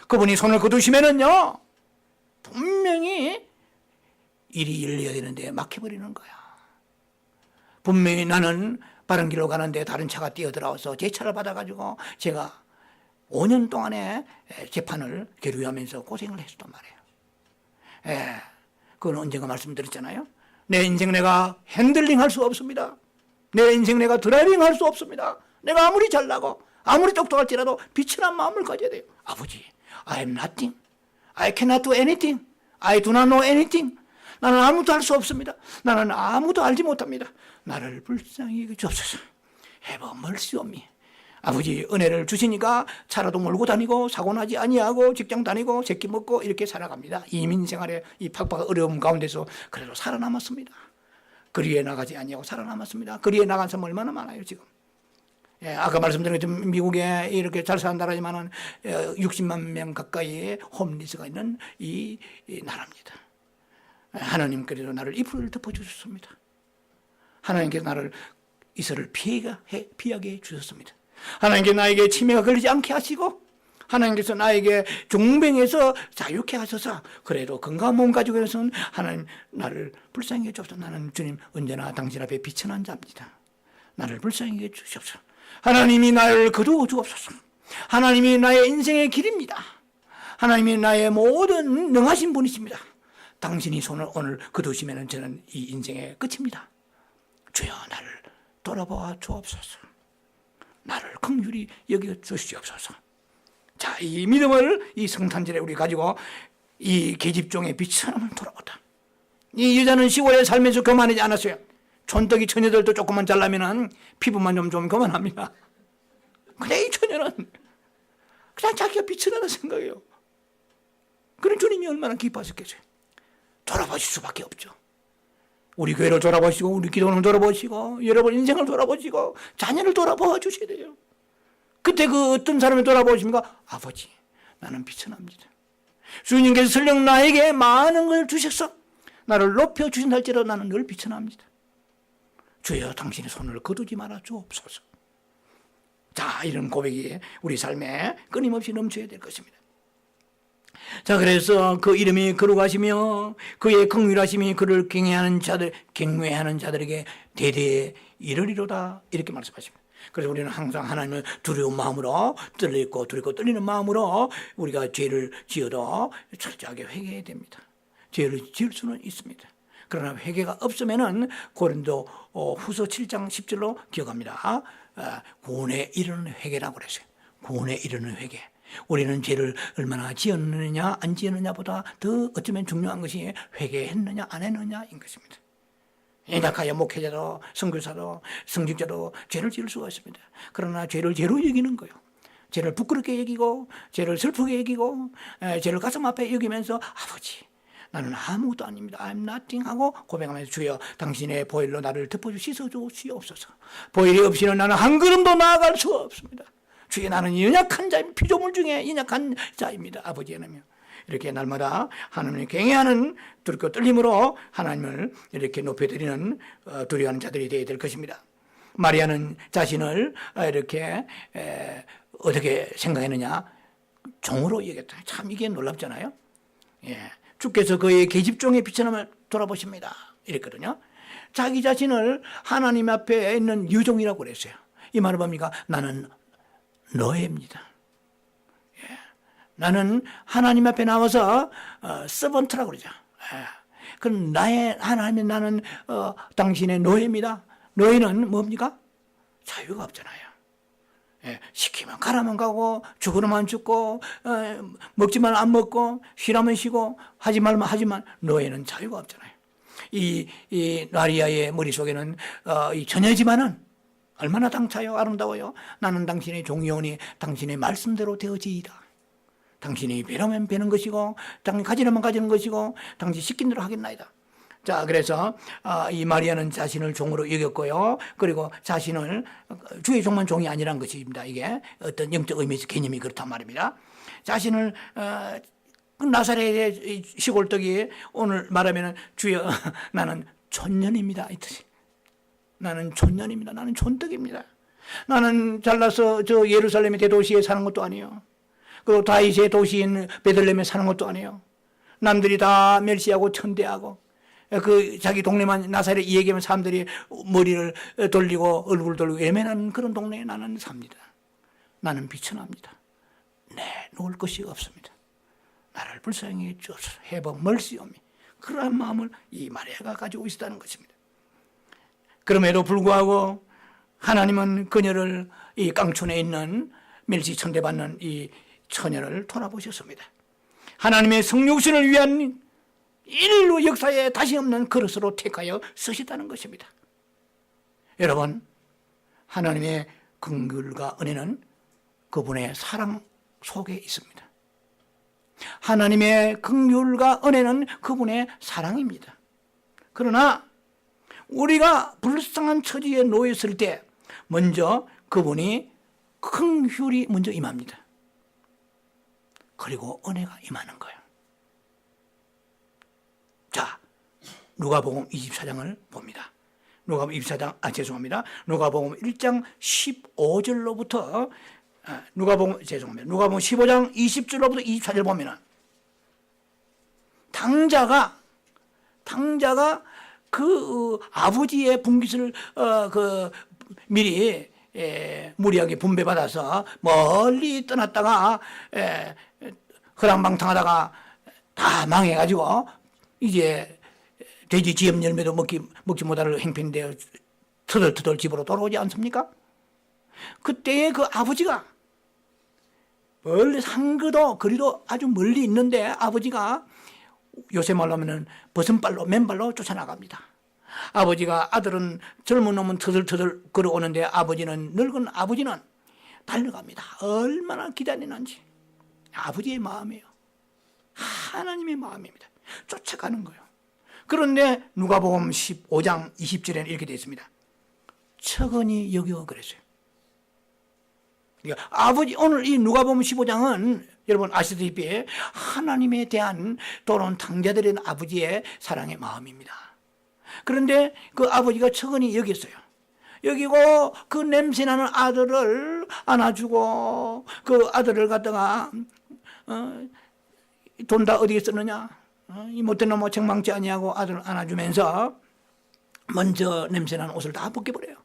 그분이 손을 거두시면은요 분명히 일이 열려야 되는데 막혀버리는 거야. 분명히 나는 바른 길로 가는데 다른 차가 뛰어들어와서 제 차를 받아가지고 제가 5년 동안의 재판을 계류하면서 고생을 했었단 말이에요. 예, 그건 언젠가 말씀드렸잖아요. 내 인생 내가 핸들링 할 수 없습니다. 내 인생 내가 드라이빙 할 수 없습니다. 내가 아무리 잘나고 아무리 똑똑할지라도 비천한 마음을 가져야 돼요. 아버지, I am nothing. I cannot do anything. I do not know anything. 나는 아무도 할 수 없습니다. 나는 아무도 알지 못합니다. 나를 불쌍히 여기옵소서. Have mercy on me. 아버지, 은혜를 주시니까 차라도 몰고 다니고 사고나지 아니하고 직장 다니고 새끼 먹고 이렇게 살아갑니다. 이민 생활에 이 팍팍한 어려움 가운데서 그래도 살아남았습니다. 거리에 나가지 아니하고 살아남았습니다. 거리에 나간 사람 얼마나 많아요 지금. 예, 아까 말씀드린 것처럼 미국에 이렇게 잘 사는 나라지만은 60만 명 가까이의 홈리스가 있는 이 나라입니다. 하나님께서 나를 이불을 덮어주셨습니다. 하나님께서 나를 이슬을 피하게 해주셨습니다. 하나님께서 나에게 치매가 걸리지 않게 하시고, 하나님께서 나에게 중병에서 자유케 하셔서 그래도 건강한 몸 가지고 해서는 하나님 나를 불쌍히 해주옵소서. 나는 주님 언제나 당신 앞에 비천한 자입니다. 나를 불쌍히 해주시옵소서. 하나님이 나를 거두어 주옵소서. 하나님이 나의 인생의 길입니다. 하나님이 나의 모든 능하신 분이십니다. 당신이 손을 오늘 거두시면 저는 이 인생의 끝입니다. 주여 나를 돌아보아 주옵소서. 나를 긍휼히 여겨 주시옵소서. 자, 이 믿음을 이 성탄절에 우리 가지고 이 계집종의 빛처럼 돌아보다. 이 여자는 시골에 살면서 교만하지 않았어요. 촌떡이 처녀들도 조금만 잘나면은 피부만 좀 교만합니다. 근데 이 처녀는 그냥 자기가 빛을 하는 생각이에요. 그런 주님이 얼마나 기뻐하셨겠어요. 돌아보실 수밖에 없죠. 우리 교회를 돌아보시고 우리 기도를 돌아보시고 여러분 인생을 돌아보시고 자녀를 돌아보아 주셔야 돼요. 그때 그 어떤 사람을 돌아보십니까? 아버지, 나는 비천합니다. 주님께서 설령 나에게 많은 걸 주셔서 나를 높여주신 할지라도 나는 늘 비천합니다. 주여 당신의 손을 거두지 말아 주옵소서. 자, 이런 고백이 우리 삶에 끊임없이 넘쳐야 될 것입니다. 자, 그래서 그 이름이 거룩하시며 그의 긍휼하심이 그를 경외하는 자들에게 대대에 이르리로다, 이렇게 말씀하십니다. 그래서 우리는 항상 하나님을 두려운 마음으로 떨리고 떨리는 마음으로 우리가 죄를 지어도 철저하게 회개해야 됩니다. 죄를 지을 수는 있습니다. 그러나 회개가 없으면은 고린도 후서 7장 10절로 기억합니다. 구원에 이르는 회개라고 그랬어요. 구원에 이르는 회개. 우리는 죄를 얼마나 지었느냐 안 지었느냐보다 더 어쩌면 중요한 것이 회개했느냐 안 했느냐인 것입니다. 연약하여 목회자도 선교사도 성직자도 죄를 지을 수가 있습니다. 그러나 죄를 죄로 여기는 거예요. 죄를 부끄럽게 여기고 죄를 슬프게 여기고 죄를 가슴 앞에 여기면서 아버지, 나는 아무것도 아닙니다. I'm nothing 하고 고백하면서 주여 당신의 보혈로 나를 덮어주 씻어주시옵소서. 보혈이 없이는 나는 한 걸음도 나아갈 수 없습니다. 주여 나는 연약한 자입니다. 피조물 중에 연약한 자입니다. 아버지 하나님, 이렇게 날마다 하나님을 경외하는 두렵고 떨림으로 하나님을 이렇게 높여드리는 두려워하는 자들이 되어야 될 것입니다. 마리아는 자신을 이렇게 어떻게 생각했느냐? 종으로 여겼다. 참 이게 놀랍잖아요. 예. 주께서 그의 계집종의 비천함을 돌아보십니다. 이랬거든요. 자기 자신을 하나님 앞에 있는 유종이라고 그랬어요. 이 말은 뭡니까? 나는 노예입니다. 예. 나는 하나님 앞에 나와서 서번트라고 그러죠. 예. 그럼 하나님의 나는 당신의 노예입니다. 노예는 뭡니까? 자유가 없잖아요. 예, 시키면 가라면 가고 죽으라면 죽고 먹지만 안 먹고 쉬라면 쉬고 하지 말면 하지만 노예는 자유가 없잖아요. 이 마리아의 머릿속에는 이 처녀지만은 얼마나 당차요, 아름다워요. 나는 당신의 종이오니 당신의 말씀대로 되어지이다. 당신이 베라면 베는 것이고 당신 가지라면 가지는 것이고 당신 시킨 대로 하겠나이다. 자, 그래서 이 마리아는 자신을 종으로 여겼고요. 그리고 자신을 주의 종만 종이 아니란 것입니다. 이게 어떤 영적 의미에서 개념이 그렇단 말입니다. 자신을 나사렛의 시골떡이 오늘 말하면 주여 나는 촌년입니다 이 뜻이. 나는 촌년입니다. 나는 촌떡입니다. 나는 잘나서 저 예루살렘의 대도시에 사는 것도 아니에요. 그 다윗의 도시인 베들레헴에 사는 것도 아니에요. 남들이 다 멸시하고 천대하고 그 자기 동네만 나사렛 얘기하면 사람들이 머리를 돌리고 얼굴 돌리고 애매한 그런 동네에 나는 삽니다. 나는 비천합니다. 놓을 것이 없습니다. 나를 불쌍히 주옵소서. 해복 멀시오미. 그러한 마음을 이 마리아가 가지고 있었다는 것입니다. 그럼에도 불구하고 하나님은 그녀를 이 깡촌에 있는 멸시 천대받는 이 처녀를 돌아보셨습니다. 하나님의 성육신을 위한 인류 역사에 다시 없는 그릇으로 택하여 쓰셨다는 것입니다. 여러분, 하나님의 긍휼과 은혜는 그분의 사랑 속에 있습니다. 하나님의 긍휼과 은혜는 그분의 사랑입니다. 그러나 우리가 불쌍한 처지에 놓였을 때 먼저 그분이 긍휼이 먼저 임합니다. 그리고 은혜가 임하는 거예요. 자, 누가복음 24장을 봅니다. 누가복음 1장 15절로부터 누가복음 15장 20절로부터 24절 보면은 당자가 그 아버지의 분깃을 미리 무리하게 분배받아서 멀리 떠났다가 허랑방탕하다가 다 망해가지고 이제 돼지 지엽 열매도 먹지 못할 행편인데 터덜터덜 집으로 돌아오지 않습니까? 그때의 그 아버지가 멀리 상거도 거리도 아주 멀리 있는데 아버지가 요새 말로 하면은 버선발로 맨발로 쫓아나갑니다. 아버지가 아들은 젊은 놈은 터덜터덜 걸어오는데 늙은 아버지는 달려갑니다. 얼마나 기다리는지. 아버지의 마음이에요. 하나님의 마음입니다. 쫓아가는 거예요. 그런데 누가복음 15장 20절에는 이렇게 되어 있습니다. 척은이 여겨 그랬어요. 그러니까 오늘 이 누가복음 15장은 여러분 아시다시피 하나님에 대한 또는 당자들의 아버지의 사랑의 마음입니다. 그런데 그 아버지가 척은이 여겼어요. 여기고 그 냄새나는 아들을 안아주고 그 아들을 갖다가 돈 다 어디에 썼느냐, 이 못된 놈 책망치 아니하고 아들을 안아주면서 먼저 냄새나는 옷을 다 벗겨버려요.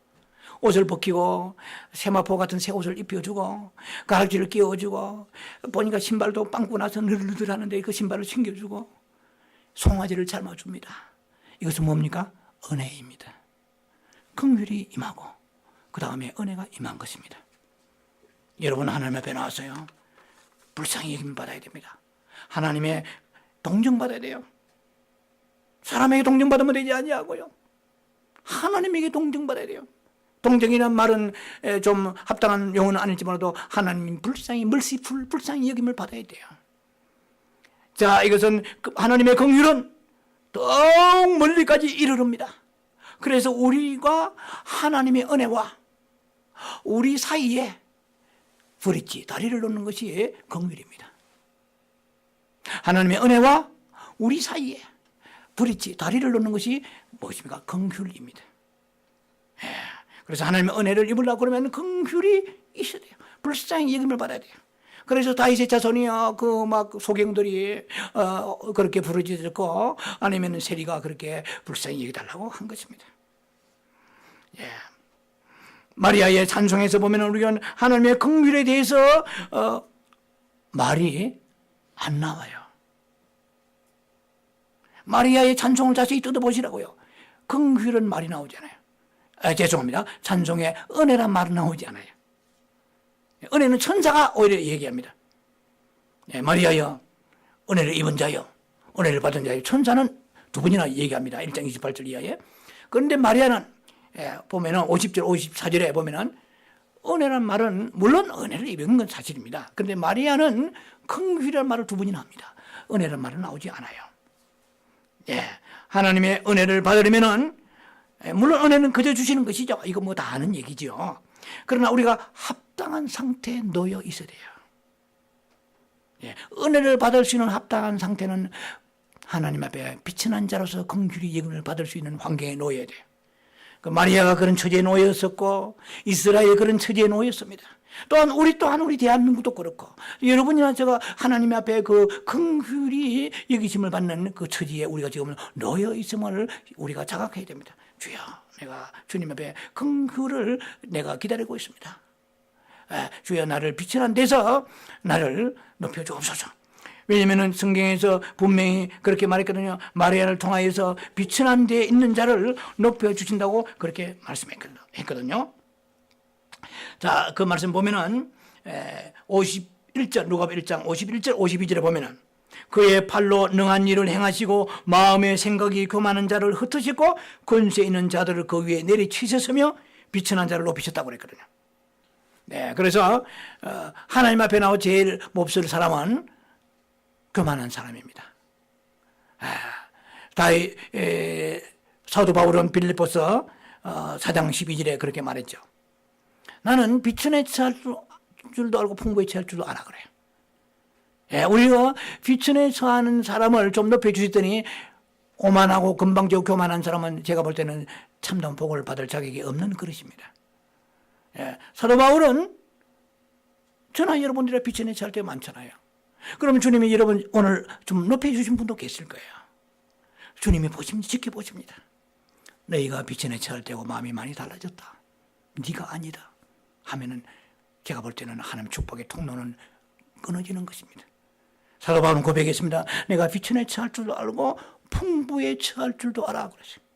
옷을 벗기고 세마포 같은 새 옷을 입혀주고 가락지를 끼워주고 보니까 신발도 빵꾸 나서 느들느들하는데 그 신발을 챙겨주고 송아지를 삶아줍니다. 이것은 뭡니까? 은혜입니다. 긍휼이 임하고 그 다음에 은혜가 임한 것입니다. 여러분, 하나님 앞에 나와서요 불쌍히 여김 받아야 됩니다. 하나님의 동정받아야 돼요. 사람에게 동정받으면 되지 아니하고요, 하나님에게 동정받아야 돼요. 동정이란 말은 좀 합당한 용어는 아닐지 몰라도 하나님 불쌍히 불쌍히 여김을 받아야 돼요. 자, 이것은 하나님의 긍휼은 더욱 멀리까지 이르릅니다. 그래서 우리가 하나님의 은혜와 우리 사이에 브릿지, 다리를 놓는 것이 긍휼입니다. 하나님의 은혜와 우리 사이에 브릿지, 다리를 놓는 것이 무엇입니까? 긍휼입니다. 그래서 하나님의 은혜를 입으려고 그러면 긍휼이 있어야 돼요. 불쌍히 여김을 받아야 돼요. 그래서 다윗의 자손이요, 그 막 소경들이 그렇게 부르짖었고 아니면 세리가 그렇게 불쌍히 여기달라고 한 것입니다. 예. 마리아의 찬송에서 보면 우리가 하나님의 긍휼에 대해서 말이 안 나와요. 마리아의 찬송을 자세히 뜯어보시라고요. 긍휼한 말이 나오잖아요. 죄송합니다. 찬송에 은혜란 말은 나오지 않아요. 은혜는 천사가 오히려 얘기합니다. 마리아여, 은혜를 입은 자여, 은혜를 받은 자여. 천사는 두 번이나 얘기합니다. 1장 28절 이하에. 그런데 마리아는 보면은 50절, 54절에 보면은 은혜란 말은 물론 은혜를 입은 건 사실입니다. 그런데 마리아는 긍휼이라는 말을 두 번이나 합니다. 은혜란 말은 나오지 않아요. 하나님의 은혜를 받으려면은 물론 은혜는 그저 주시는 것이죠. 이거 뭐 다 아는 얘기죠. 그러나 우리가 합당한 상태에 놓여 있어야 돼요. 은혜를 받을 수 있는 합당한 상태는 하나님 앞에 빛이 난 자로서 긍휼히 예금을 받을 수 있는 환경에 놓여야 돼요. 그 마리아가 그런 처지에 놓였었고 이스라엘 그런 처지에 놓였습니다. 또한 우리 대한민국도 그렇고 여러분이나 제가 하나님 앞에 그 긍휼히 여기심을 받는 그 처지에 우리가 지금 놓여 있음을 우리가 자각해야 됩니다. 주여, 내가 주님 앞에 긍휼을 내가 기다리고 있습니다. 주여, 나를 빛이 난 데서 나를 높여 주옵소서. 왜냐하면 성경에서 분명히 그렇게 말했거든요. 마리아를 통하여서 빛이 난 데에 있는 자를 높여 주신다고 그렇게 말씀했거든요. 자, 그 말씀 보면은 51절, 누가복음 1장 51절 52절에 보면은 그의 팔로 능한 일을 행하시고 마음의 생각이 교만한 자를 흩으시고 권세 있는 자들을 그 위에 내리치셨으며 빛이 난 자를 높이셨다고 그랬거든요. 그래서 하나님 앞에 나와 제일 몹쓸 사람은 교만한 사람입니다. 사도 바울은 빌립보서 4장 12절에 그렇게 말했죠. 나는 빛에 처할 줄도 알고 풍부에 처할 줄도 알아 그래요. 우리가 빛에 처하는 사람을 좀 높여주시더니 오만하고 건방지고 교만한 사람은 제가 볼 때는 참다운 복을 받을 자격이 없는 그릇입니다. 사도 바울은 저나 여러분들의 빛에 처할 때 많잖아요. 그러면 주님이 여러분 오늘 좀 높여주신 분도 계실 거예요. 주님이 지켜보십니다. 너희가 빛에 처할 때고 마음이 많이 달라졌다. 네가 아니다 하면은 제가 볼 때는 하나님 축복의 통로는 끊어지는 것입니다. 사도 바울은 고백했습니다. 내가 빛에 처할 줄도 알고 풍부에 처할 줄도 알아 그랬어요.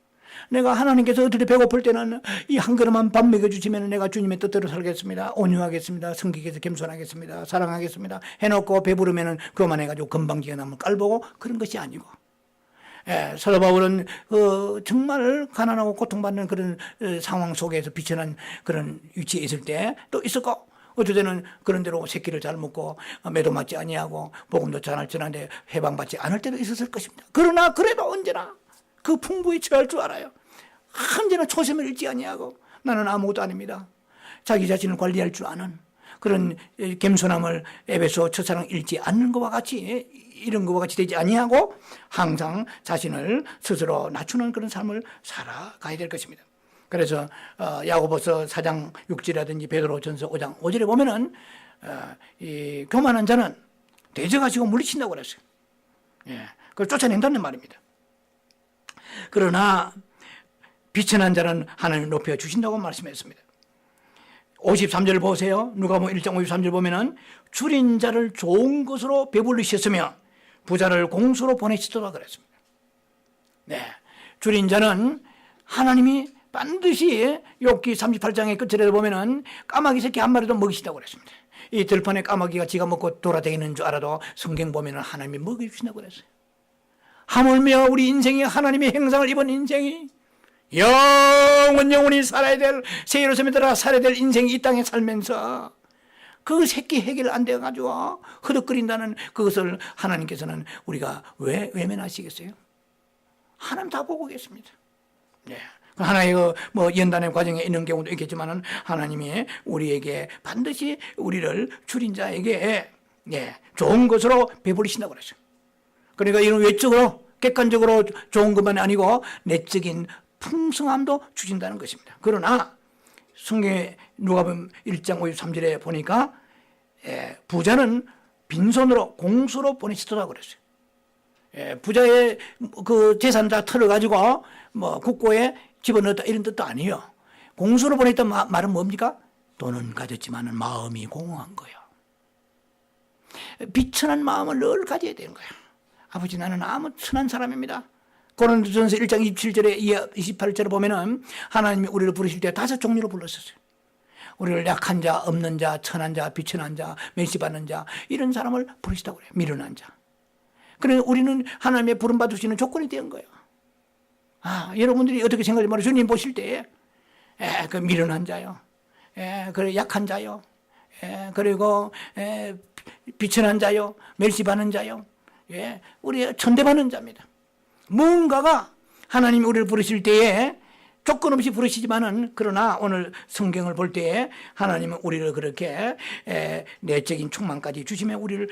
내가 하나님께서 어떻게 배고플 때는 이 한 그릇만 밥 먹여주시면 내가 주님의 뜻대로 살겠습니다. 온유하겠습니다. 성기께서 겸손하겠습니다. 사랑하겠습니다. 해놓고 배부르면 그것만 해가지고 건방지게 남을 깔보고 그런 것이 아니고 사도 바울은 정말 가난하고 고통받는 그런 상황 속에서 비천한 그런 위치에 있을 때 또 있었고 어떨 때는 그런 대로 새끼를 잘 먹고 매도 맞지 아니하고 복음도 전할지라는데 해방받지 않을 때도 있었을 것입니다. 그러나 그래도 언제나 그 풍부에 처할 줄 알아요. 언제나 초심을 잃지 아니하고 나는 아무것도 아닙니다. 자기 자신을 관리할 줄 아는 그런 겸손함을 에베소 첫사랑 잃지 않는 것과 같이 이런 것과 같이 되지 아니하고 항상 자신을 스스로 낮추는 그런 삶을 살아가야 될 것입니다. 그래서 야고보서 4장 6절이라든지 베드로전서 5장 5절에 보면은 이 교만한 자는 대적하시고 물리친다고 그랬어요. 그걸 쫓아낸다는 말입니다. 그러나 비천한 자는 하나님 높여 주신다고 말씀했습니다. 53절 보세요. 누가복음 1장 53절 보면은 줄인 자를 좋은 것으로 배불리셨으며 부자를 공수로 보내시더라 그랬습니다. 줄인 자는 하나님이 반드시 욥기 38장의 끝절에 보면은 까마귀 새끼 한 마리도 먹이신다고 그랬습니다. 이 들판에 까마귀가 지가 먹고 돌아다니는 줄 알아도 성경 보면은 하나님이 먹여주신다고 그랬어요. 하물며 우리 인생이 하나님의 형상을 입은 인생이 영원히 살아야 될 새 예루살렘에 들어가 살아야 될 인생이 이 땅에 살면서 그 새끼 해결 안 돼가지고 허덕거린다는 그것을 하나님께서는 우리가 왜 외면하시겠어요? 하나님 다 보고 계십니다. 하나의 연단의 과정에 있는 경우도 있겠지만은 하나님이 우리에게 반드시 우리를 줄인 자에게 좋은 것으로 베풀리신다고 그랬어요. 그러니까 이런 외적으로 객관적으로 좋은 것만이 아니고 내적인 풍성함도 주신다는 것입니다. 그러나 성경에 누가복음 1장 53절에 보니까 부자는 빈손으로 공수로 보내시더라고 그랬어요. 부자의 그 재산 다 털어가지고 국고에 집어넣었다 이런 뜻도 아니에요. 공수로 보냈던 말은 뭡니까? 돈은 가졌지만 마음이 공허한 거예요. 비천한 마음을 늘 가져야 되는 거예요. 아버지 나는 아무 천한 사람입니다. 고린도전서 1장 27절에 28절에 보면은 하나님이 우리를 부르실 때 5 종류로 불렀었어요. 우리를 약한 자, 없는 자, 천한 자, 비천한 자, 멸시받는 자, 이런 사람을 부르시다고 그래요. 미련한 자. 그래서 우리는 하나님의 부름받을 수 있는 조건이 된 거예요. 여러분들이 어떻게 생각하지 말아요. 주님 보실 때, 그 미련한 자요. 그래, 약한 자요. 그리고, 비천한 자요. 멸시받는 자요. 우리 천대받는 자입니다. 무언가가 하나님이 우리를 부르실 때에 조건 없이 부르시지만은, 그러나 오늘 성경을 볼 때에 하나님은 우리를 그렇게 내적인 충만까지 주시며 우리를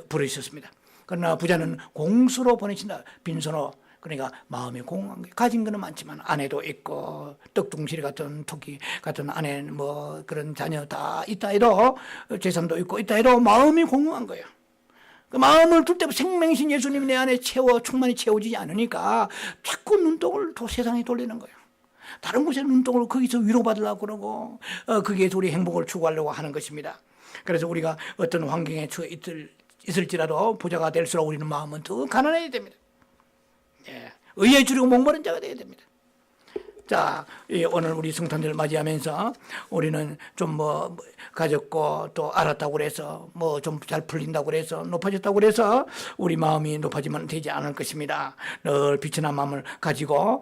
부르셨습니다. 그러나 부자는 공수로 보내신다. 빈손으로. 그러니까 마음이 공허한 거예요. 가진 거는 많지만 아내도 있고 떡둥실이 같은 토끼 같은 아내 뭐 그런 자녀 다 있다 해도 재산도 있고 있다 해도 마음이 공허한 거예요. 그 마음을 둘 때 생명이신 예수님이 내 안에 충만히 채워지지 않으니까 자꾸 눈독을 세상에 돌리는 거예요. 다른 곳에 눈독을 거기서 위로받으려고 그러고 거기에서 우리 행복을 추구하려고 하는 것입니다. 그래서 우리가 어떤 환경에 있을지라도 부자가 될수록 우리는 마음은 더 가난해야 됩니다. 의에 주리고 목마른 자가 되어야 됩니다. 자, 오늘 우리 성탄절 맞이하면서 우리는 좀 가졌고 또 알았다고 그래서 좀 잘 풀린다고 그래서 높아졌다고 그래서 우리 마음이 높아지면 되지 않을 것입니다. 늘 비천한 마음을 가지고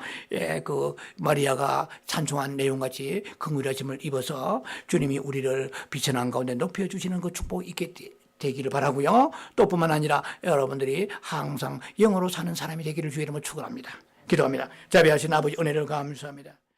그 마리아가 찬송한 내용같이 긍휼하심을 입어서 주님이 우리를 비천한 가운데 높여주시는 그 축복이 있게 되기를 바라고요. 또 뿐만 아니라 여러분들이 항상 영으로 사는 사람이 되기를 주의 이름으로 축원합니다. 기도합니다. 자비하신 아버지 은혜를 감사합니다.